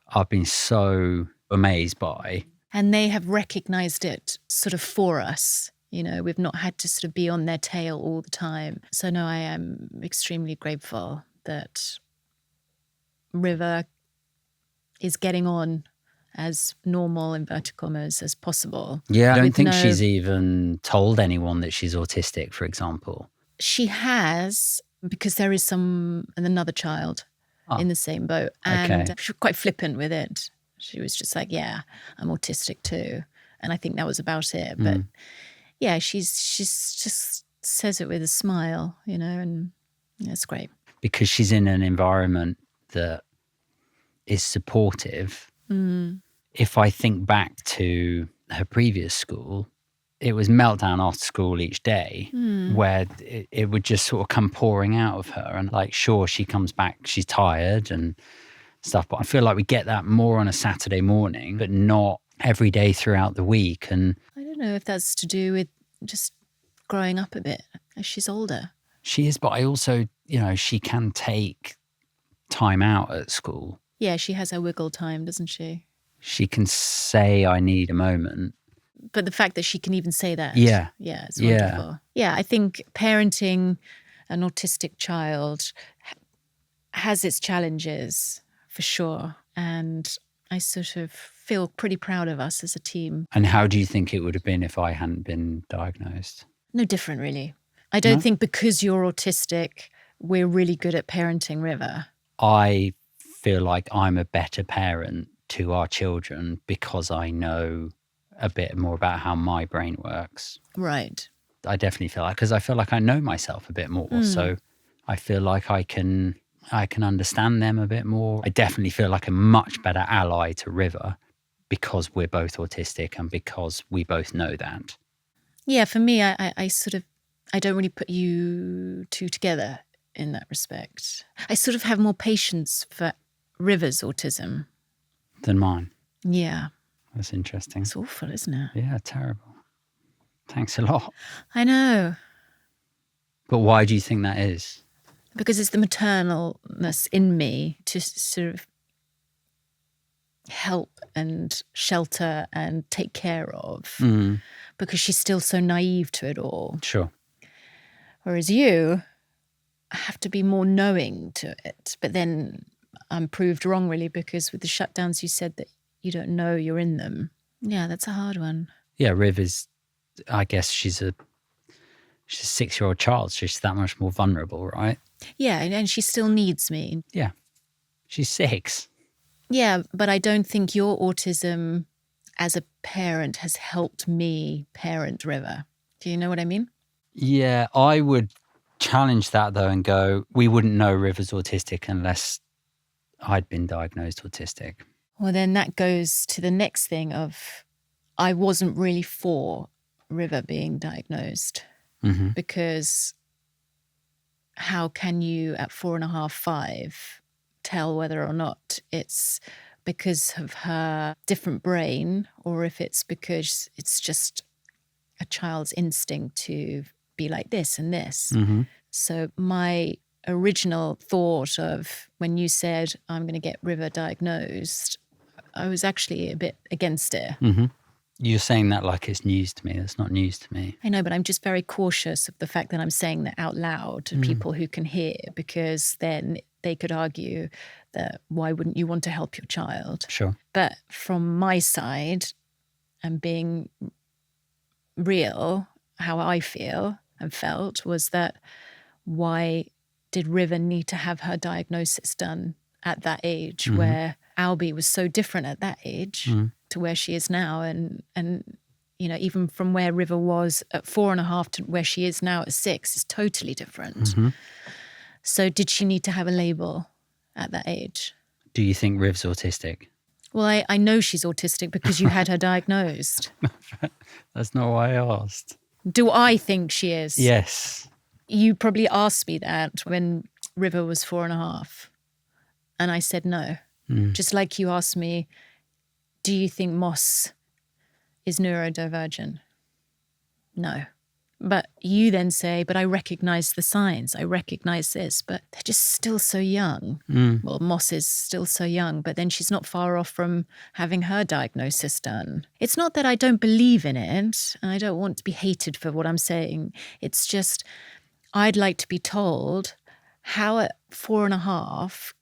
I've been so amazed by. And they have recognised it sort of for us. We've not had to sort of be on their tail all the time. So no, I am extremely grateful that River is getting on as normal, inverted commas, as possible. Yeah, I don't think she's even told anyone that she's autistic, for example. She has, because there is another child in the same boat. And she was quite flippant with it. She was just like, yeah, I'm autistic too. And I think that was about it. But yeah, she's just says it with a smile, and it's great. Because she's in an environment that is supportive. If I think back to her previous school, it was meltdown after school each day where it would just sort of come pouring out of her. And sure, she comes back, she's tired and stuff, but I feel like we get that more on a Saturday morning, but not every day throughout the week. And I don't know if that's to do with just growing up a bit as she's older. She is, but I also, she can take time out at school. Yeah, she has her wiggle time, doesn't she? She can say, I need a moment. But the fact that she can even say that. Yeah. Yeah, it's wonderful. Yeah, I think parenting an autistic child has its challenges, for sure. And I sort of feel pretty proud of us as a team. And how do you think it would have been if I hadn't been diagnosed? No different, really. I don't think because you're autistic, we're really good at parenting River. I feel like I'm a better parent to our children because I know a bit more about how my brain works. Right. I definitely feel like, because I feel like I know myself a bit more. So I feel like I can understand them a bit more. I definitely feel like a much better ally to River because we're both autistic and because we both know that. Yeah, for me, I don't really put you two together in that respect. I sort of have more patience for River's autism than mine. Yeah. That's interesting. It's awful, isn't it? Yeah, terrible. Thanks a lot. I know. But why do you think that is? Because it's the maternalness in me to sort of help and shelter and take care of. Because she's still so naive to it all. Sure. Whereas you have to be more knowing to it. But then I'm proved wrong, really, because with the shutdowns, you said that you don't know you're in them. Yeah, that's a hard one. Yeah, Riv is, I guess she's a 6-year-old child. So she's that much more vulnerable, right? Yeah, and she still needs me. Yeah. She's 6. Yeah, but I don't think your autism as a parent has helped me parent River. Do you know what I mean? Yeah, I would challenge that though and go, we wouldn't know River's autistic unless I'd been diagnosed autistic. Well, then that goes to the next thing of I wasn't really for River being diagnosed because how can you at 4.5, 5 tell whether or not it's because of her different brain or if it's because it's just a child's instinct to be like this and this. So my original thought of when you said I'm going to get River diagnosed, I was actually a bit against it. You're saying that like it's news to me. That's not news to me. I know, but I'm just very cautious of the fact that I'm saying that out loud to people who can hear, because then they could argue that why wouldn't you want to help your child? Sure. But from my side, and being real, how I feel and felt was that why did River need to have her diagnosis done at that age where Albie was so different at that age to where she is now, and you know, even from where River was at 4.5 to where she is now at 6 is totally different. So did she need to have a label at that age? Do you think Riv's autistic? Well, I know she's autistic because you had her diagnosed. That's not why I asked. Do I think she is? Yes. You probably asked me that when River was 4.5. And I said no. Just like you asked me, do you think Moss is neurodivergent? No. But you then say, but I recognize the signs. I recognize this, but they're just still so young. Well, Moss is still so young, but then she's not far off from having her diagnosis done. It's not that I don't believe in it, and I don't want to be hated for what I'm saying. It's just, I'd like to be told how at 4.5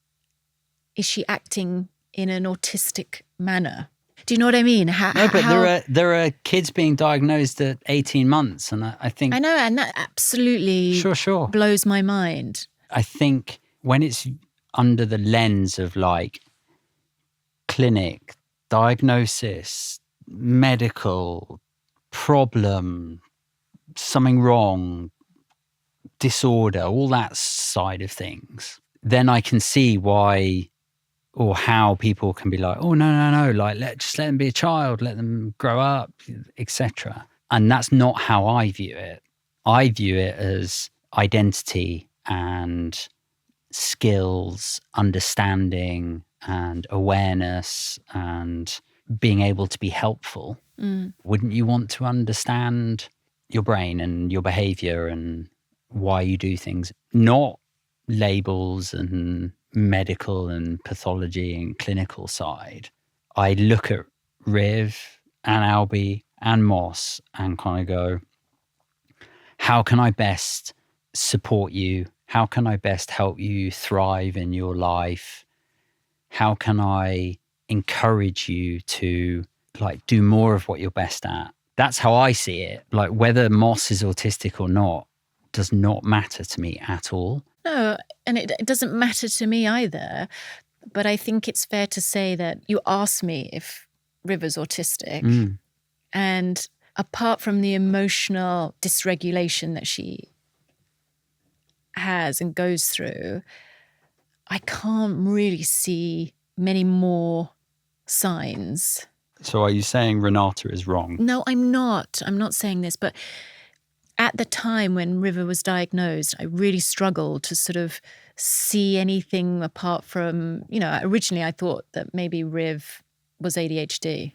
is she acting in an autistic manner. Do you know what I mean? No, but there are kids being diagnosed at 18 months, and I think... I know, and that absolutely blows my mind. I think when it's under the lens of like clinic, diagnosis, medical, problem, something wrong, disorder, all that side of things, then I can see why or how people can be like, oh, no, like, just let them be a child, let them grow up, etc. And that's not how I view it. I view it as identity and skills, understanding and awareness and being able to be helpful. Wouldn't you want to understand your brain and your behavior and why you do things? Not labels and medical and pathology and clinical side. I look at Riv and Albie and Moss and kind of go, how can I best support you? How can I best help you thrive in your life? How can I encourage you to like do more of what you're best at? That's how I see it. Like whether Moss is autistic or not does not matter to me at all. No, and it doesn't matter to me either. But I think it's fair to say that you asked me if River's autistic. And apart from the emotional dysregulation that she has and goes through, I can't really see many more signs. So are you saying Renata is wrong? No, I'm not. I'm not saying this, but at the time when River was diagnosed, I really struggled to sort of see anything apart from, you know, originally I thought that maybe Riv was ADHD.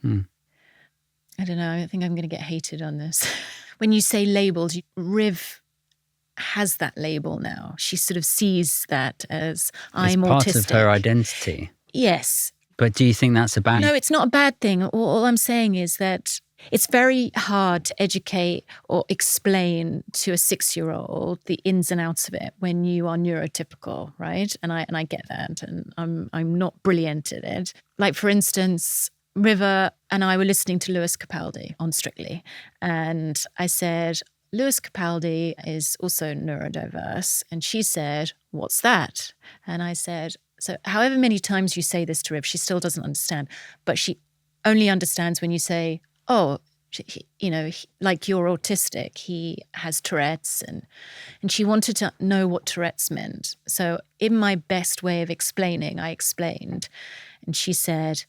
I don't know. I think I'm going to get hated on this. When you say labels, Riv has that label now. She sort of sees that as I'm autistic. It's part of her identity. Yes. But do you think that's a bad thing? No, it's not a bad thing. All I'm saying is that it's very hard to educate or explain to a 6-year-old the ins and outs of it when you are neurotypical, right? And I get that, and I'm not brilliant at it. Like for instance, River and I were listening to Lewis Capaldi on Strictly, and I said, Lewis Capaldi is also neurodiverse, and she said, "What's that?" And I said, so however many times you say this to Riv, she still doesn't understand, but she only understands when you say, oh, Like you're autistic, he has Tourette's, and she wanted to know what Tourette's meant. So in my best way of explaining, I explained, and she said,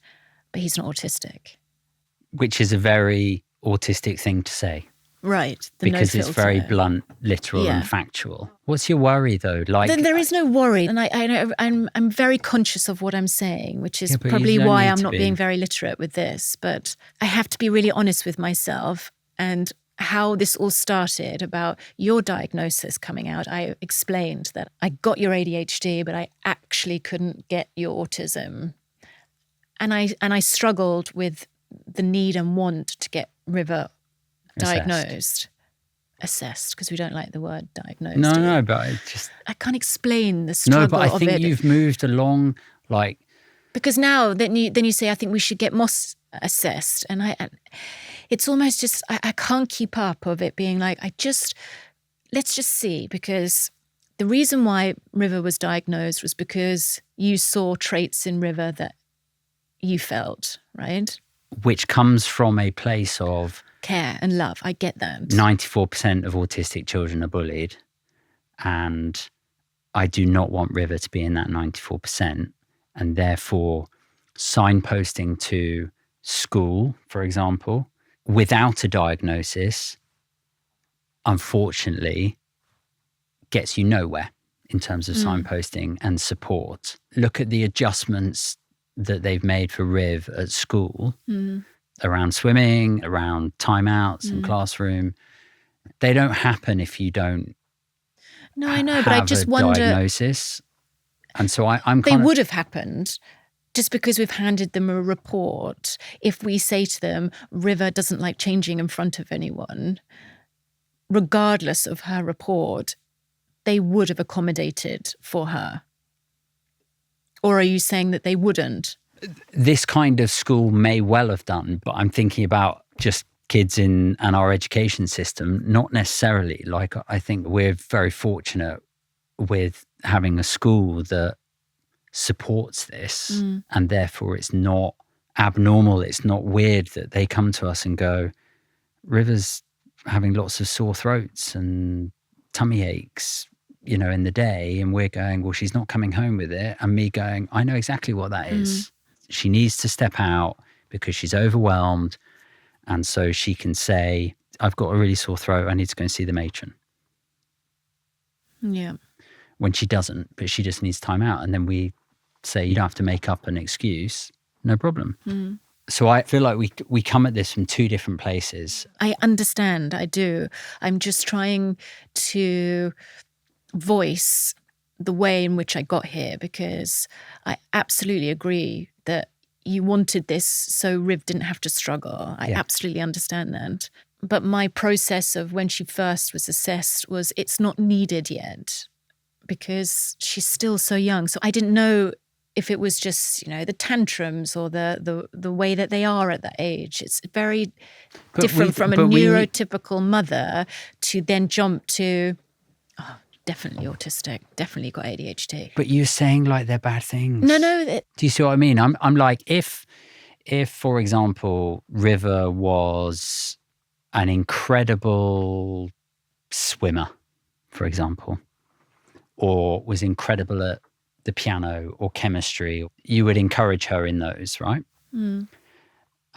but he's not autistic. Which is a very autistic thing to say. Right. Because it's very blunt, literal and factual. What's your worry though? Then there is no worry. And I'm very conscious of what I'm saying, which is probably why I'm not being very literate with this. But I have to be really honest with myself and how this all started about your diagnosis coming out. I explained that I got your ADHD, but I actually couldn't get your autism. And I struggled with the need and want to get River diagnosed, assessed, because we don't like the word diagnosed. No, but I can't explain the struggle of it. No, but I think you've moved along, like, because now then you say I think we should get Moss assessed, and it's almost just I can't keep up of it being like let's just see, because the reason why River was diagnosed was because you saw traits in River that you felt, right? Which comes from a place of care and love. I get that. 94% of autistic children are bullied, and I do not want River to be in that 94%, and therefore signposting to school, for example, without a diagnosis, unfortunately, gets you nowhere in terms of signposting and support. Look at the adjustments that they've made for Riv at school around swimming, around timeouts and classroom. They don't happen if you don't. No, I know, but I just wonder. Diagnosis, and so I'm. They would have happened just because we've handed them a report. If we say to them, River doesn't like changing in front of anyone, regardless of her report, they would have accommodated for her. Or are you saying that they wouldn't? This kind of school may well have done, but I'm thinking about just kids in our education system, not necessarily. Like, I think we're very fortunate with having a school that supports this, and therefore it's not abnormal, it's not weird that they come to us and go, River's having lots of sore throats and tummy aches, in the day, and we're going, well, she's not coming home with it, and me going, I know exactly what that is. She needs to step out because she's overwhelmed, and so she can say, I've got a really sore throat, I need to go and see the matron. Yeah. When she doesn't, but she just needs time out, and then we say, you don't have to make up an excuse, no problem. So I feel like we come at this from two different places. I understand, I do. I'm just trying to voice the way in which I got here, because I absolutely agree that you wanted this so Riv didn't have to struggle. I absolutely understand that. But my process of when she first was assessed was it's not needed yet because she's still so young. So I didn't know if it was just, the tantrums or the way that they are at that age. It's very different from a neurotypical mother to then jump to, definitely autistic, definitely got ADHD. But you're saying like they're bad things. No. Do you see what I mean? I'm like, if for example, River was an incredible swimmer, for example, or was incredible at the piano or chemistry, you would encourage her in those, right?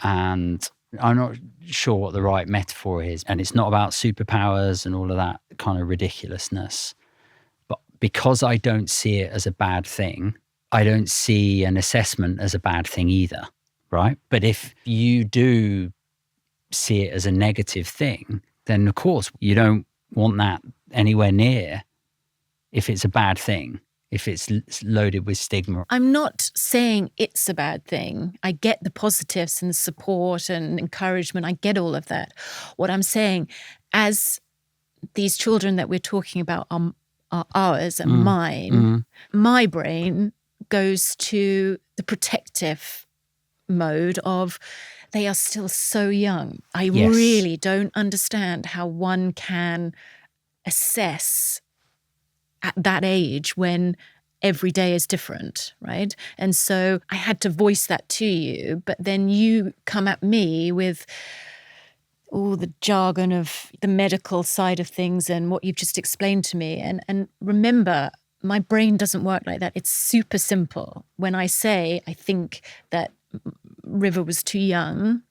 And I'm not sure what the right metaphor is. And it's not about superpowers and all of that kind of ridiculousness. But because I don't see it as a bad thing, I don't see an assessment as a bad thing either, right? But if you do see it as a negative thing, then of course you don't want that anywhere near if it's a bad thing, if it's loaded with stigma. I'm not saying it's a bad thing. I get the positives and the support and encouragement. I get all of that. What I'm saying, as these children that we're talking about are ours and mine, my brain goes to the protective mode of they are still so young. I really don't understand how one can assess at that age when every day is different, right? And so I had to voice that to you, but then you come at me with all the jargon of the medical side of things and what you've just explained to me. And remember, my brain doesn't work like that. It's super simple. When I say I think that River was too young,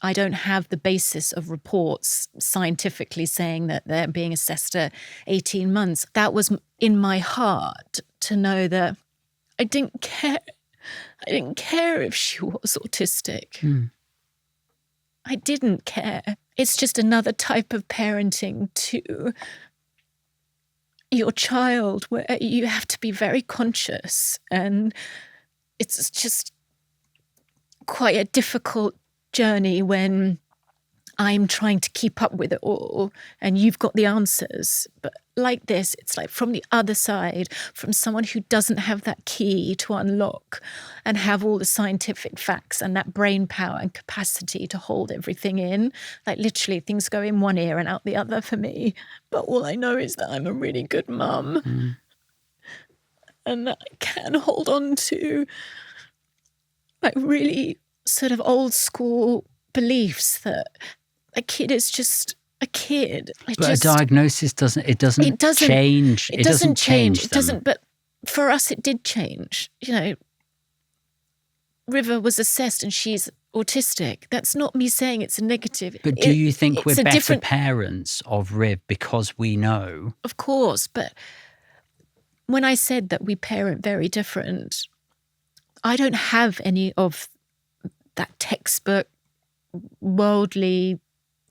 I don't have the basis of reports scientifically saying that they're being assessed at 18 months. That was in my heart to know that I didn't care. I didn't care if she was autistic. I didn't care. It's just another type of parenting to your child where you have to be very conscious, and it's just quite a difficult journey when I'm trying to keep up with it all and you've got the answers. But like this, it's like from the other side, from someone who doesn't have that key to unlock and have all the scientific facts and that brain power and capacity to hold everything in. Like literally things go in one ear and out the other for me. But all I know is that I'm a really good mum. And that I can hold on to like really sort of old school beliefs that a kid is just a kid. But a diagnosis doesn't change. It doesn't change. It them. doesn't. But for us, it did change. You know, River was assessed and she's autistic. That's not me saying it's a negative. But do you think we're better parents of Riv because we know? Of course. But when I said that we parent very different, I don't have any of that textbook worldly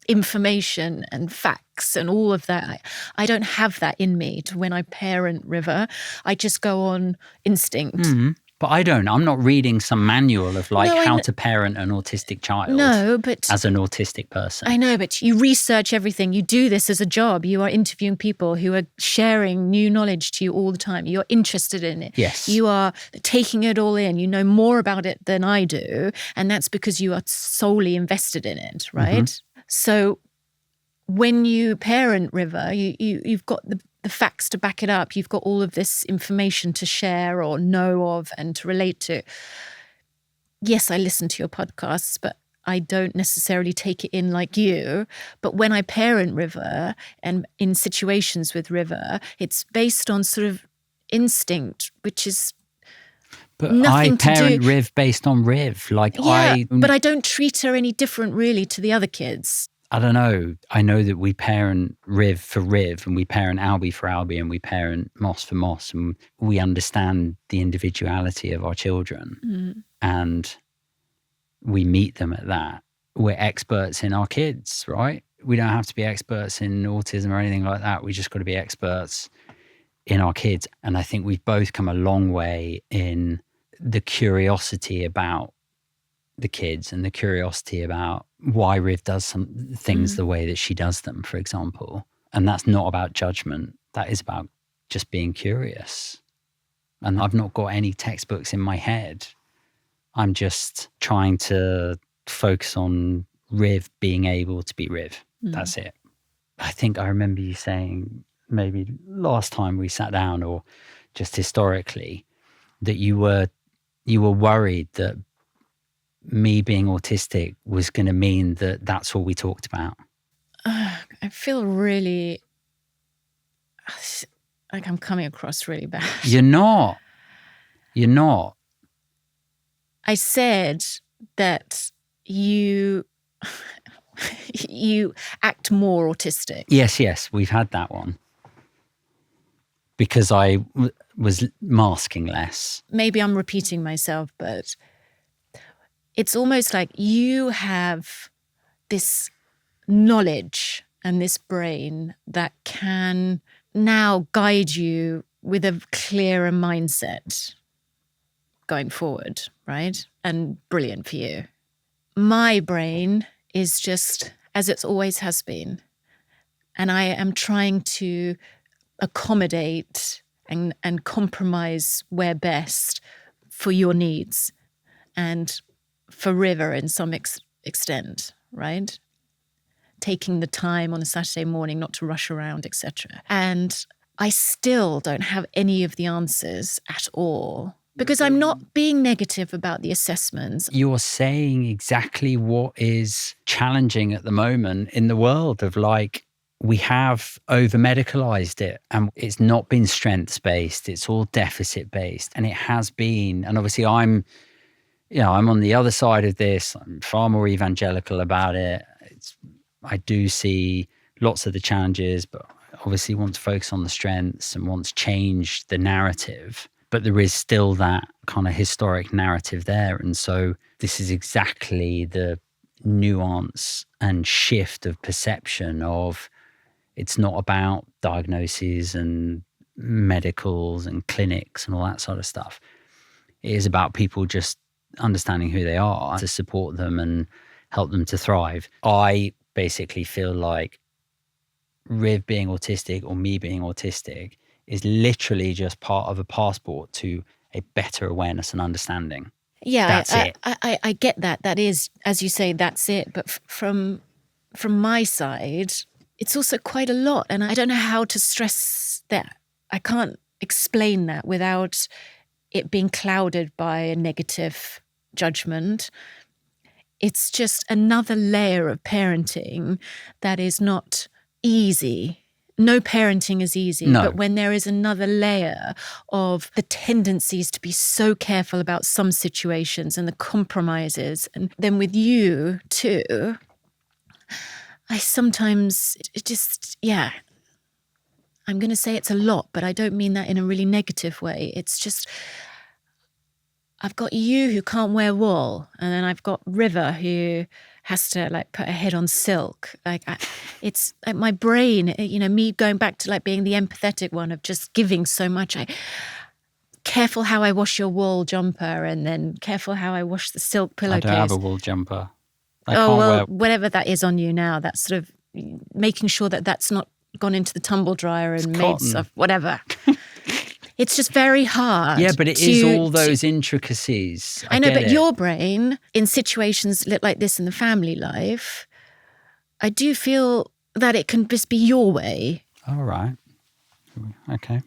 information and facts and all of that. I don't have that in me to when I parent River. I just go on instinct. But I don't. I'm not reading some manual of how to parent an autistic child. No, but as an autistic person. I know, but you research everything. You do this as a job. You are interviewing people who are sharing new knowledge to you all the time. You're interested in it. Yes. You are taking it all in. You know more about it than I do. And that's because you are solely invested in it, right? So when you parent River, you've got the facts to back it up. You've got all of this information to share or know of and to relate to. Yes, I listen to your podcasts, but I don't necessarily take it in like you. But when I parent River and in situations with River, it's based on sort of instinct, which is but I parent Riv based on Riv. But I don't treat her any different really to the other kids. I don't know. I know that we parent Riv for Riv and we parent Albie for Albie and we parent Moss for Moss, and we understand the individuality of our children and we meet them at that. We're experts in our kids, right? We don't have to be experts in autism or anything like that. We just got to be experts in our kids. And I think we've both come a long way in the curiosity about the kids and the curiosity about why Riv does some things the way that she does them, for example. And that's not about judgment. That is about just being curious. And I've not got any textbooks in my head. I'm just trying to focus on Riv being able to be Riv. That's it. I think I remember you saying maybe last time we sat down or just historically that you were worried that me being autistic was going to mean that that's all we talked about. I feel really like I'm coming across really bad. You're not. I said that you act more autistic. Yes, we've had that one. Because I was masking less. Maybe I'm repeating myself, but it's almost like you have this knowledge and this brain that can now guide you with a clearer mindset going forward, right? And brilliant for you. My brain is just as it always has been. And I am trying to accommodate and compromise where best for your needs and for River in some extent, right? Taking the time on a Saturday morning not to rush around, etc. And I still don't have any of the answers at all. Because I'm not being negative about the assessments. You're saying exactly what is challenging at the moment in the world of like, we have over medicalized it and it's not been strengths based. It's all deficit based. And it has been. And obviously I'm on the other side of this. I'm far more evangelical about it. I do see lots of the challenges, but obviously want to focus on the strengths and want to change the narrative. But there is still that kind of historic narrative there. And so this is exactly the nuance and shift of perception of it's not about diagnoses and medicals and clinics and all that sort of stuff. It is about people just understanding who they are to support them and help them to thrive. I basically feel like Riv being autistic or me being autistic is literally just part of a passport to a better awareness and understanding. Yeah, That's it. I get that. That is, as you say, that's it. But from my side, it's also quite a lot. And I don't know how to stress that. I can't explain that without it being clouded by a negative judgment. It's just another layer of parenting that is not easy. No parenting is easy, No. But when there is another layer of the tendencies to be so careful about some situations and the compromises, and then with you too, I sometimes I'm going to say it's a lot, but I don't mean that in a really negative way. It's just, I've got you who can't wear wool, and then I've got River who has to like put her head on silk. It's like my brain, me going back to like being the empathetic one of just giving so much. Careful how I wash your wool jumper, and then careful how I wash the silk pillowcase. I don't have a wool jumper. Whatever that is on you now, that's sort of making sure that that's not gone into the tumble dryer and made stuff, whatever. It's just very hard. Yeah, but it is all those intricacies. I know, but your brain, in situations like this in the family life, I do feel that it can just be your way. All right. Okay.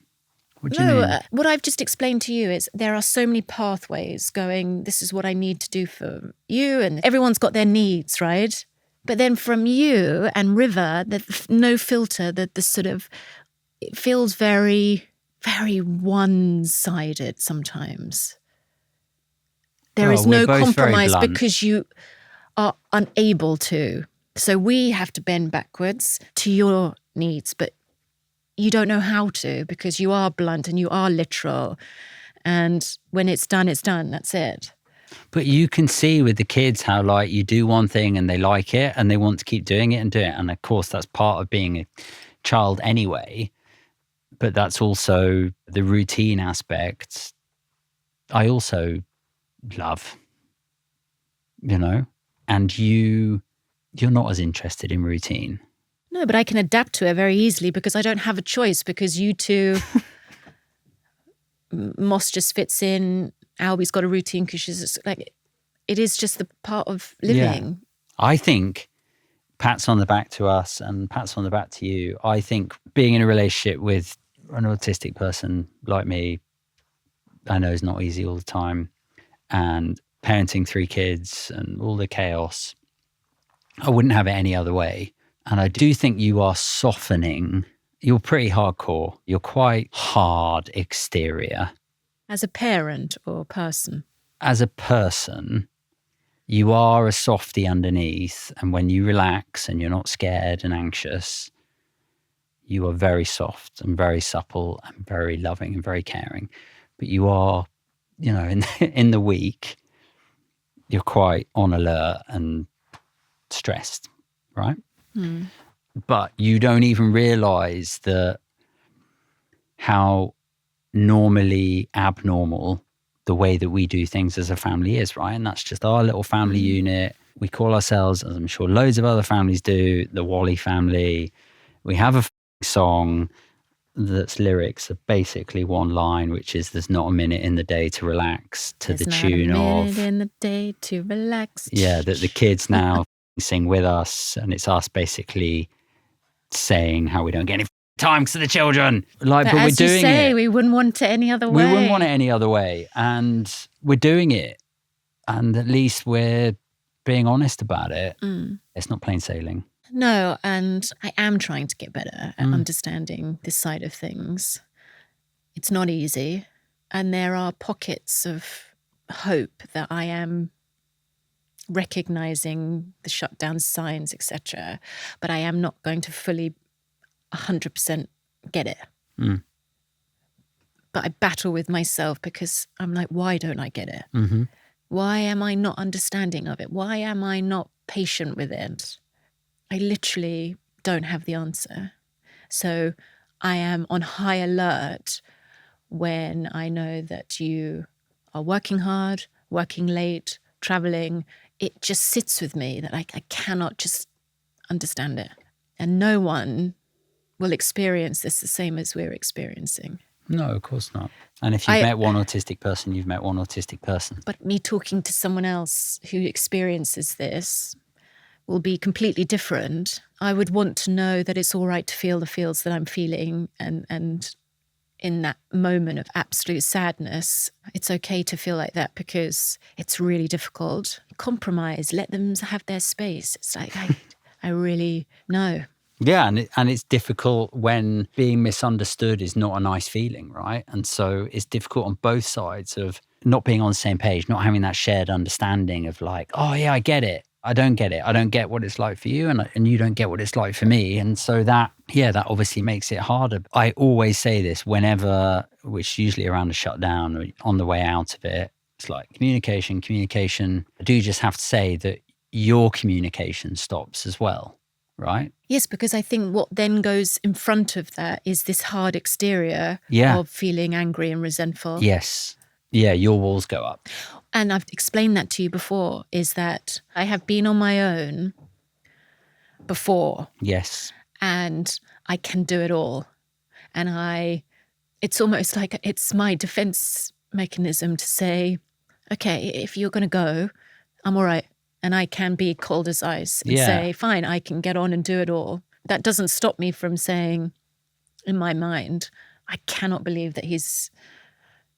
What do you mean? What I've just explained to you is there are so many pathways going, this is what I need to do for you, and everyone's got their needs, right? But then from you and River, no filter, the sort of, it feels very, very one-sided sometimes. There is no compromise because you are unable to. So we have to bend backwards to your needs, but you don't know how to because you are blunt and you are literal. And when it's done, that's it. But you can see with the kids how like you do one thing and they like it and they want to keep doing it and do it. And of course, that's part of being a child anyway. But that's also the routine aspect I also love, and you're not as interested in routine. No, but I can adapt to it very easily because I don't have a choice because you two, Moss just fits in, Albie's got a routine because she's just, like, it is just the part of living. Yeah. I think pats on the back to us and pats on the back to you. I think being in a relationship with an autistic person like me, I know is not easy all the time, and parenting 3 kids and all the chaos, I wouldn't have it any other way. And I do think you are softening. You're pretty hardcore. You're quite hard exterior. As a parent or person? As a person, you are a softie underneath. And when you relax and you're not scared and anxious, you are very soft and very supple and very loving and very caring. But you are, in the week, you're quite on alert and stressed, right? Mm. But you don't even realize how normally abnormal the way that we do things as a family is, right? And that's just our little family unit. We call ourselves, as I'm sure loads of other families do, the Wally family. We have a song that's lyrics of basically one line, which is "There's not a minute in the day to relax," to the tune of "There's not a minute in the day to relax." Yeah, that the kids now sing with us, and it's us basically saying how we don't get any time for the children. Like, but we're as you doing say, it. we wouldn't want it any other way. We wouldn't want it any other way. And we're doing it. And at least we're being honest about it. It's not plain sailing. No, and I am trying to get better at understanding this side of things. It's not easy. And there are pockets of hope that I am recognizing, the shutdown signs, etc. But I am not going to fully 100% get it. But I battle with myself because I'm like, why don't I get it? Mm-hmm. Why am I not understanding of it? Why am I not patient with it? I literally don't have the answer. So I am on high alert when I know that you are working hard, working late, traveling. It just sits with me that I cannot just understand it. And no one will experience this the same as we're experiencing. No, of course not. And if you've met one autistic person, you've met one autistic person. But me talking to someone else who experiences this will be completely different. I would want to know that it's all right to feel the feels that I'm feeling, and in that moment of absolute sadness, it's okay to feel like that because it's really difficult. Compromise, let them have their space. It's like, I really know. Yeah, and it's difficult when being misunderstood is not a nice feeling, right? And so it's difficult on both sides of not being on the same page, not having that shared understanding of like, oh yeah, I get it. I don't get it. I don't get what it's like for you, and you don't get what it's like for me. And so that obviously makes it harder. I always say this whenever, which usually around a shutdown or on the way out of it, it's like communication. I do just have to say that your communication stops as well, right? Yes, because I think what then goes in front of that is this hard exterior of feeling angry and resentful. Yes. Yeah, your walls go up. And I've explained that to you before, is that I have been on my own before. Yes. And I can do it all. And it's almost like it's my defense mechanism to say, okay, if you're going to go, I'm all right. And I can be cold as ice and say, fine, I can get on and do it all. That doesn't stop me from saying in my mind, I cannot believe that he's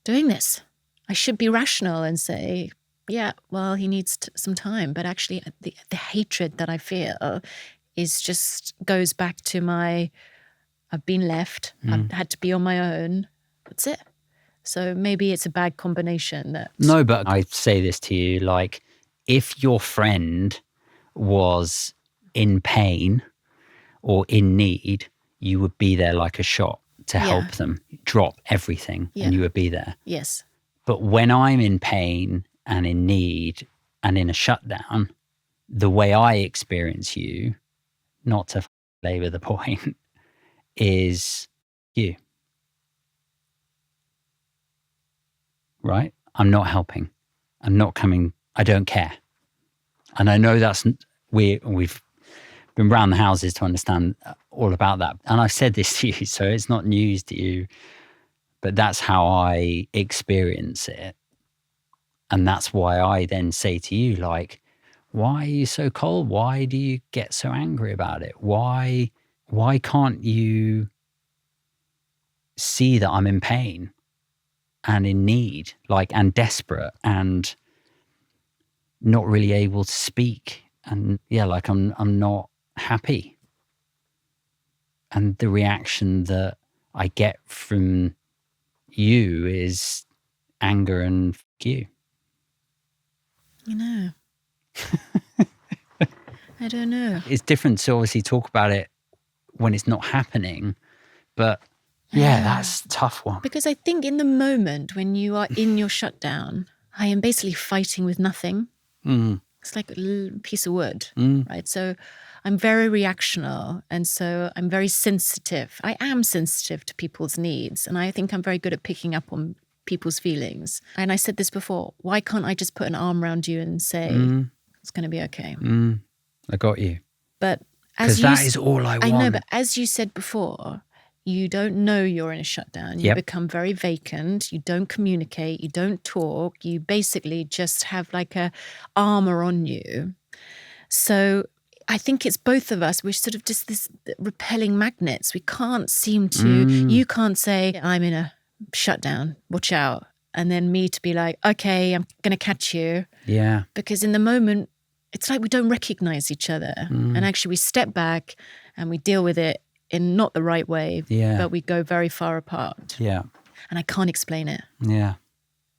doing this. I should be rational and say, yeah, well, he needs some time. But actually the hatred that I feel goes back to I've been left. I've had to be on my own. That's it. So maybe it's a bad combination. No, but I say this to you, like, if your friend was in pain or in need, you would be there like a shot to help them, drop everything, and you would be there. Yes. But when I'm in pain and in need and in a shutdown, the way I experience you, not to labor the point, is you. Right? I'm not helping. I'm not coming. I don't care. And I know we've been round the houses to understand all about that. And I've said this to you, so it's not news to you, but that's how I experience it. And that's why I then say to you, like, why are you so cold? Why do you get so angry about it? Why can't you see that I'm in pain and in need, like, and desperate and not really able to speak? And like I'm not happy. And the reaction that I get from you is anger and f*** you. You know. I don't know. It's different to obviously talk about it when it's not happening, but that's a tough one. Because I think in the moment when you are in your shutdown, I am basically fighting with nothing. It's like a little piece of wood, right? So I'm very reactional, and so I'm very sensitive. I am sensitive to people's needs, and I think I'm very good at picking up on people's feelings. And I said this before, why can't I just put an arm around you and say, it's going to be okay? I got you. But because that is all I want. I know, but as you said before, you don't know you're in a shutdown. You become very vacant. You don't communicate. You don't talk. You basically just have like a armor on you. So I think it's both of us. We're sort of just this repelling magnets. We can't seem to, you can't say, I'm in a shutdown, watch out. And then me to be like, okay, I'm going to catch you. Yeah. Because in the moment, it's like we don't recognize each other. And actually we step back and we deal with it in not the right way, but we go very far apart. Yeah. And I can't explain it. Yeah.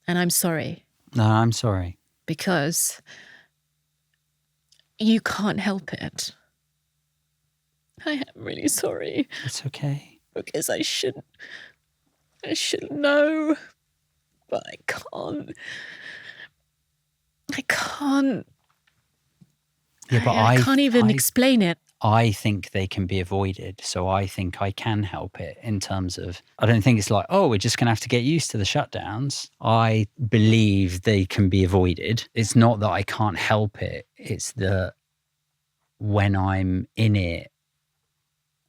And I'm sorry. No, I'm sorry. Because you can't help it. I am really sorry. It's okay. Because I should know, but I can't. Yeah, but I can't even explain it. I think they can be avoided. So I think I can help it in terms of, I don't think it's like, oh, we're just going to have to get used to the shutdowns. I believe they can be avoided. It's not that I can't help it. It's that when I'm in it,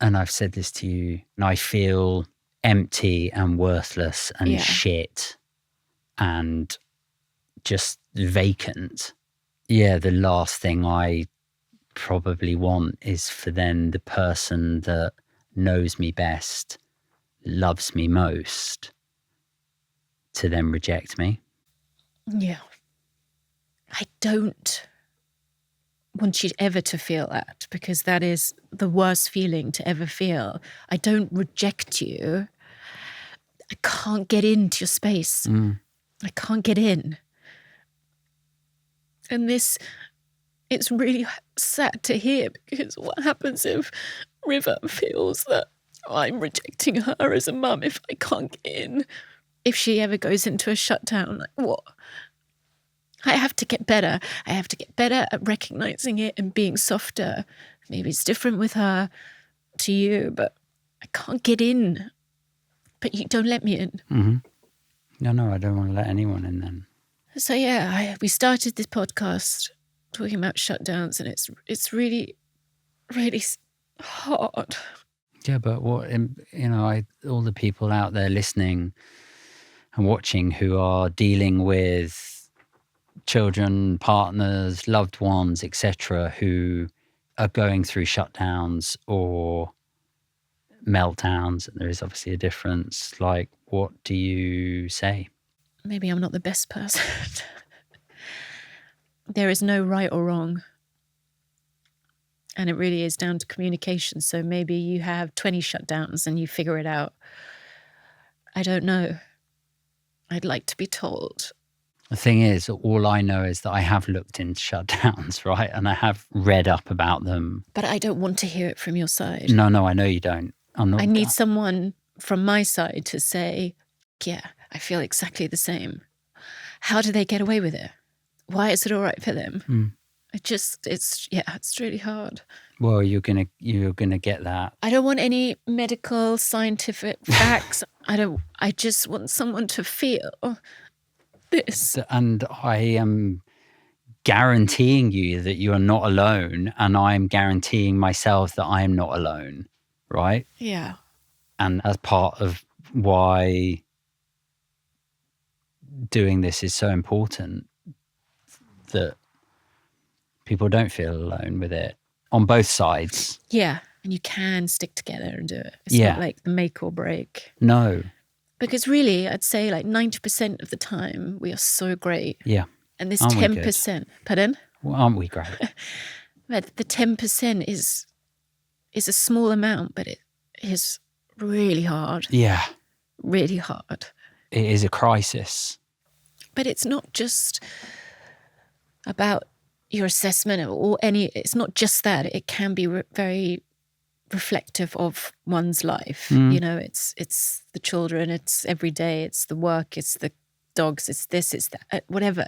and I've said this to you, and I feel empty and worthless and shit and just vacant. Yeah, the last thing I probably want is for then the person that knows me best, loves me most, to then reject me. Yeah. I don't want you ever to feel that, because that is the worst feeling to ever feel. I don't reject you. I can't get into your space. I can't get in. And this, it's really sad to hear, because what happens if River feels that I'm rejecting her as a mum if I can't get in? If she ever goes into a shutdown, like what? I have to get better. I have to get better at recognizing it and being softer. Maybe it's different with her to you, but I can't get in. But you don't let me in. No, I don't want to let anyone in then. So yeah, we started this podcast talking about shutdowns, and it's really, really hard. Yeah, but what, all the people out there listening and watching who are dealing with children, partners, loved ones, etc., who are going through shutdowns or meltdowns, and there is obviously a difference. Like, what do you say? Maybe I'm not the best person. There is no right or wrong. And it really is down to communication. So maybe you have 20 shutdowns and you figure it out. I don't know. I'd like to be told. The thing is, all I know is that I have looked into shutdowns, right? And I have read up about them. But I don't want to hear it from your side. No, I know you don't. I need someone from my side to say, yeah, I feel exactly the same. How do they get away with it? Why is it all right for them? It's really hard. Well, you're gonna get that. I don't want any medical, scientific facts. I just want someone to feel this. And I am guaranteeing you that you are not alone, and I am guaranteeing myself that I am not alone, right? Yeah. And as part of why doing this is so important, that people don't feel alone with it on both sides. Yeah. And you can stick together and do it. It's not like the make or break. No. Because really, I'd say like 90% of the time, we are so great. Yeah. And this 10%, pardon? Well, aren't we great? But the 10% is a small amount, but it is really hard. Yeah. Really hard. It is a crisis. But it's not just about your assessment or it's not just that. It can be very reflective of one's life. You know, it's the children, it's every day, it's the work, it's the dogs, it's this, it's that, whatever.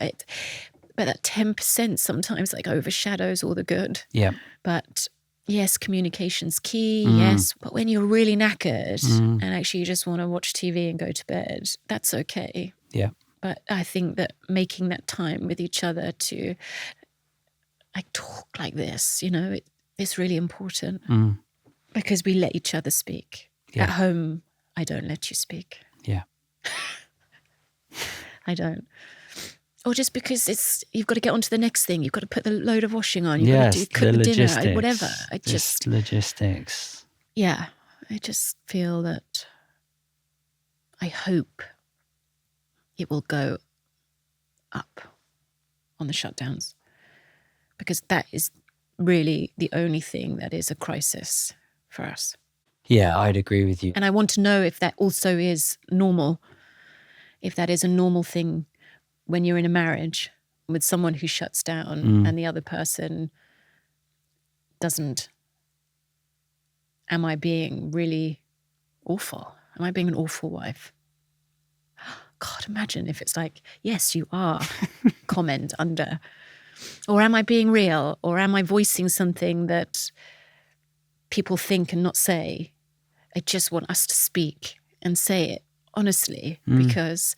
But that 10% sometimes like overshadows all the good. Yeah. But yes, communication's key, yes. But when you're really knackered and actually you just want to watch TV and go to bed, that's okay. Yeah. But I think that making that time with each other to like talk like this, you know, it's really important because we let each other speak. Yeah. At home, I don't let you speak. Yeah. I don't. Or just because you've got to get on to the next thing. You've got to put the load of washing on. You've got to cook the dinner, whatever. Logistics. Yeah, I just feel that I hope it will go up on the shutdowns, because that is really the only thing that is a crisis for us. Yeah, I'd agree with you. And I want to know if that also is normal, if that is a normal thing when you're in a marriage with someone who shuts down and the other person doesn't. Am I being really awful? Am I being an awful wife? God, imagine if it's like, yes, you are, comment under. Or am I being real? Or am I voicing something that people think and not say? I just want us to speak and say it honestly, because,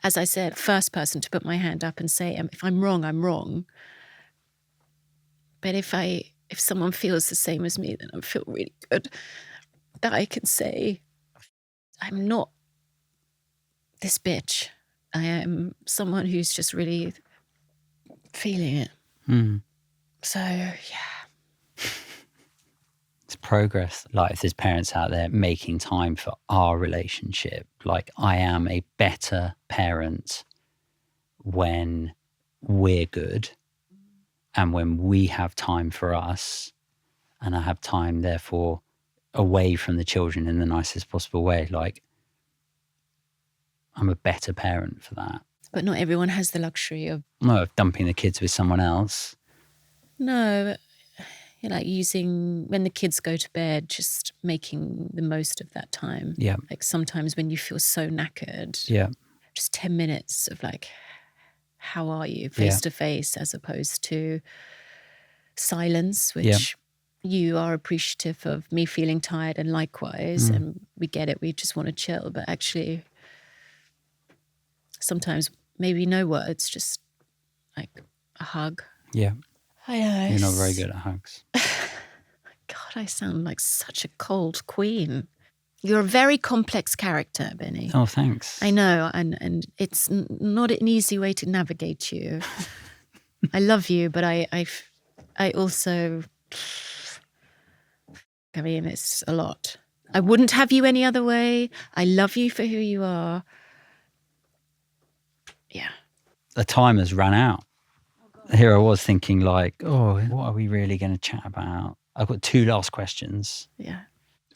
as I said, first person to put my hand up and say, if I'm wrong, I'm wrong. But if someone feels the same as me, then I feel really good that I can say, I'm not this bitch. I am someone who's just really feeling it. So, yeah. It's progress. Like, if there's parents out there making time for our relationship, like, I am a better parent when we're good and when we have time for us, and I have time, therefore, away from the children in the nicest possible way. Like, I'm a better parent for that. But not everyone has the luxury of dumping the kids with someone else. No, like using, when the kids go to bed, just making the most of that time. Yeah. Like sometimes when you feel so knackered. Yeah. Just 10 minutes of like, how are you, face to face, as opposed to silence, which you are appreciative of me feeling tired, and likewise, and we get it, we just want to chill. But actually, sometimes maybe no words, just like a hug. Yeah. I know. You're not very good at hugs. God, I sound like such a cold queen. You're a very complex character, Benny. Oh, thanks. I know, and it's not an easy way to navigate you. I love you, but I also, I mean, it's a lot. I wouldn't have you any other way. I love you for who you are. Yeah. The time has run out. Here I was thinking like, oh, what are we really going to chat about? I've got 2 last questions. Yeah.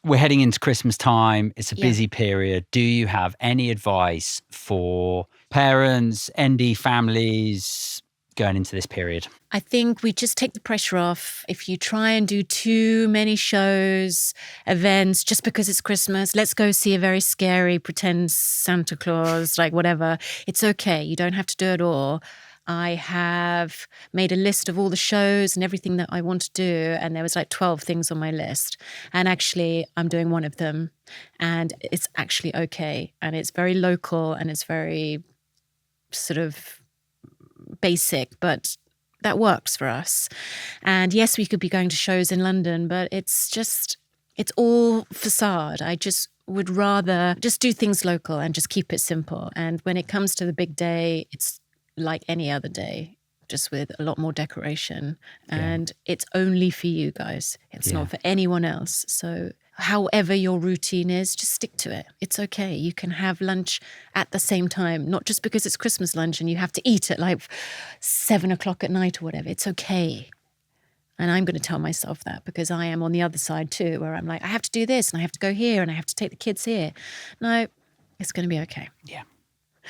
We're heading into Christmas time. It's a busy period. Do you have any advice for parents, ND families going into this period? I think we just take the pressure off. If you try and do too many shows, events, just because it's Christmas, let's go see a very scary pretend Santa Claus, like whatever. It's okay. You don't have to do it all. I have made a list of all the shows and everything that I want to do, and there was like 12 things on my list. And actually, I'm doing one of them, and it's actually okay. And it's very local, and it's very sort of basic, but that works for us. And yes, we could be going to shows in London, but it's all facade. I just would rather just do things local and just keep it simple. And when it comes to the big day, it's like any other day, just with a lot more decoration. And it's only for you guys. It's not for anyone else. So however your routine is, just stick to it. It's okay. You can have lunch at the same time, not just because it's Christmas lunch and you have to eat at like 7 o'clock at night or whatever. It's okay. And I'm going to tell myself that, because I am on the other side too, where I'm like, I have to do this and I have to go here and I have to take the kids here. No, it's going to be okay. Yeah.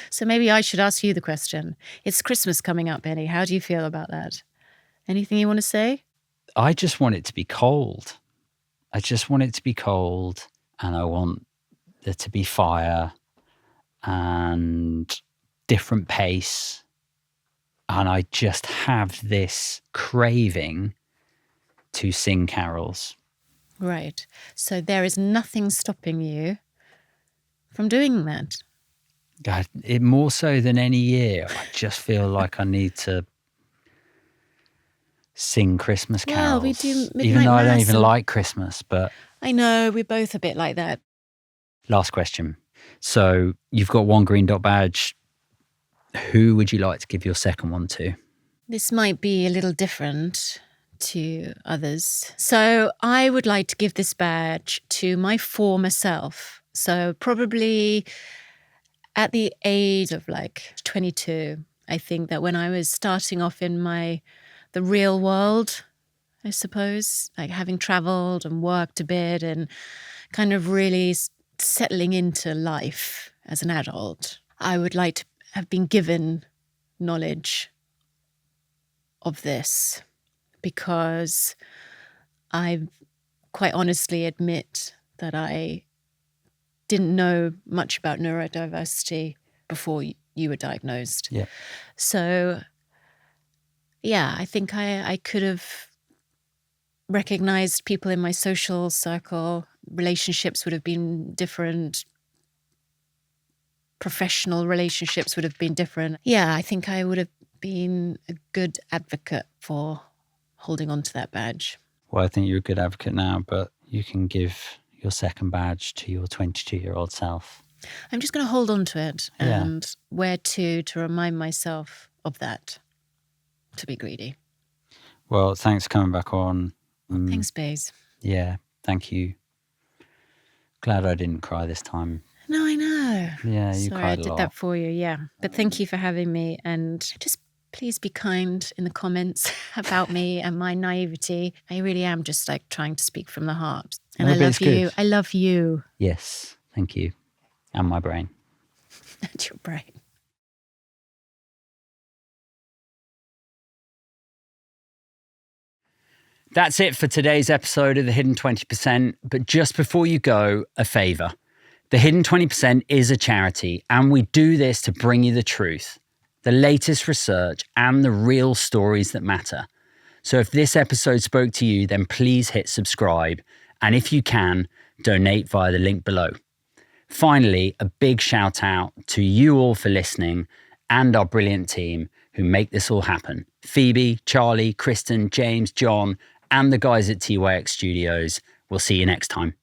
So maybe I should ask you the question. It's Christmas coming up, Benny. How do you feel about that? Anything you want to say? I just want it to be cold. I just want it to be cold, and I want there to be fire and different pace. And I just have this craving to sing carols. Right. So there is nothing stopping you from doing that. God, it more so than any year. I just feel like I need to sing Christmas carols. Well, we do midnight even though I don't mass even and- like Christmas, but... I know, we're both a bit like that. Last question. So you've got one green dot badge. Who would you like to give your second one to? This might be a little different to others. So I would like to give this badge to my former self. So probably at the age of like 22, I think that when I was starting off in the real world, I suppose, like having traveled and worked a bit and kind of really settling into life as an adult, I would like to have been given knowledge of this, because I quite honestly admit that I didn't know much about neurodiversity before you were diagnosed. Yeah. So, yeah, I think I could have recognized people in my social circle. Relationships would have been different. Professional relationships would have been different. Yeah, I think I would have been a good advocate for holding on to that badge. Well, I think you're a good advocate now, but you can give your second badge to your 22-year-old self. I'm just going to hold on to it and wear to remind myself of that, to be greedy. Well, thanks for coming back on. Thanks, Baze. Yeah, thank you. Glad I didn't cry this time. No, I know. Yeah, you Sorry, cried a lot. I did that for you, yeah. But thank you for having me, and just please be kind in the comments about me and my naivety. I really am just like trying to speak from the heart. And I love you. Good. I love you. Yes, thank you. And my brain. And your brain. That's it for today's episode of The Hidden 20%. But just before you go, a favour. The Hidden 20% is a charity, and we do this to bring you the truth, the latest research, and the real stories that matter. So if this episode spoke to you, then please hit subscribe. And if you can, donate via the link below. Finally, a big shout out to you all for listening and our brilliant team who make this all happen. Phoebe, Charlie, Kristen, James, John, and the guys at TYX Studios. We'll see you next time.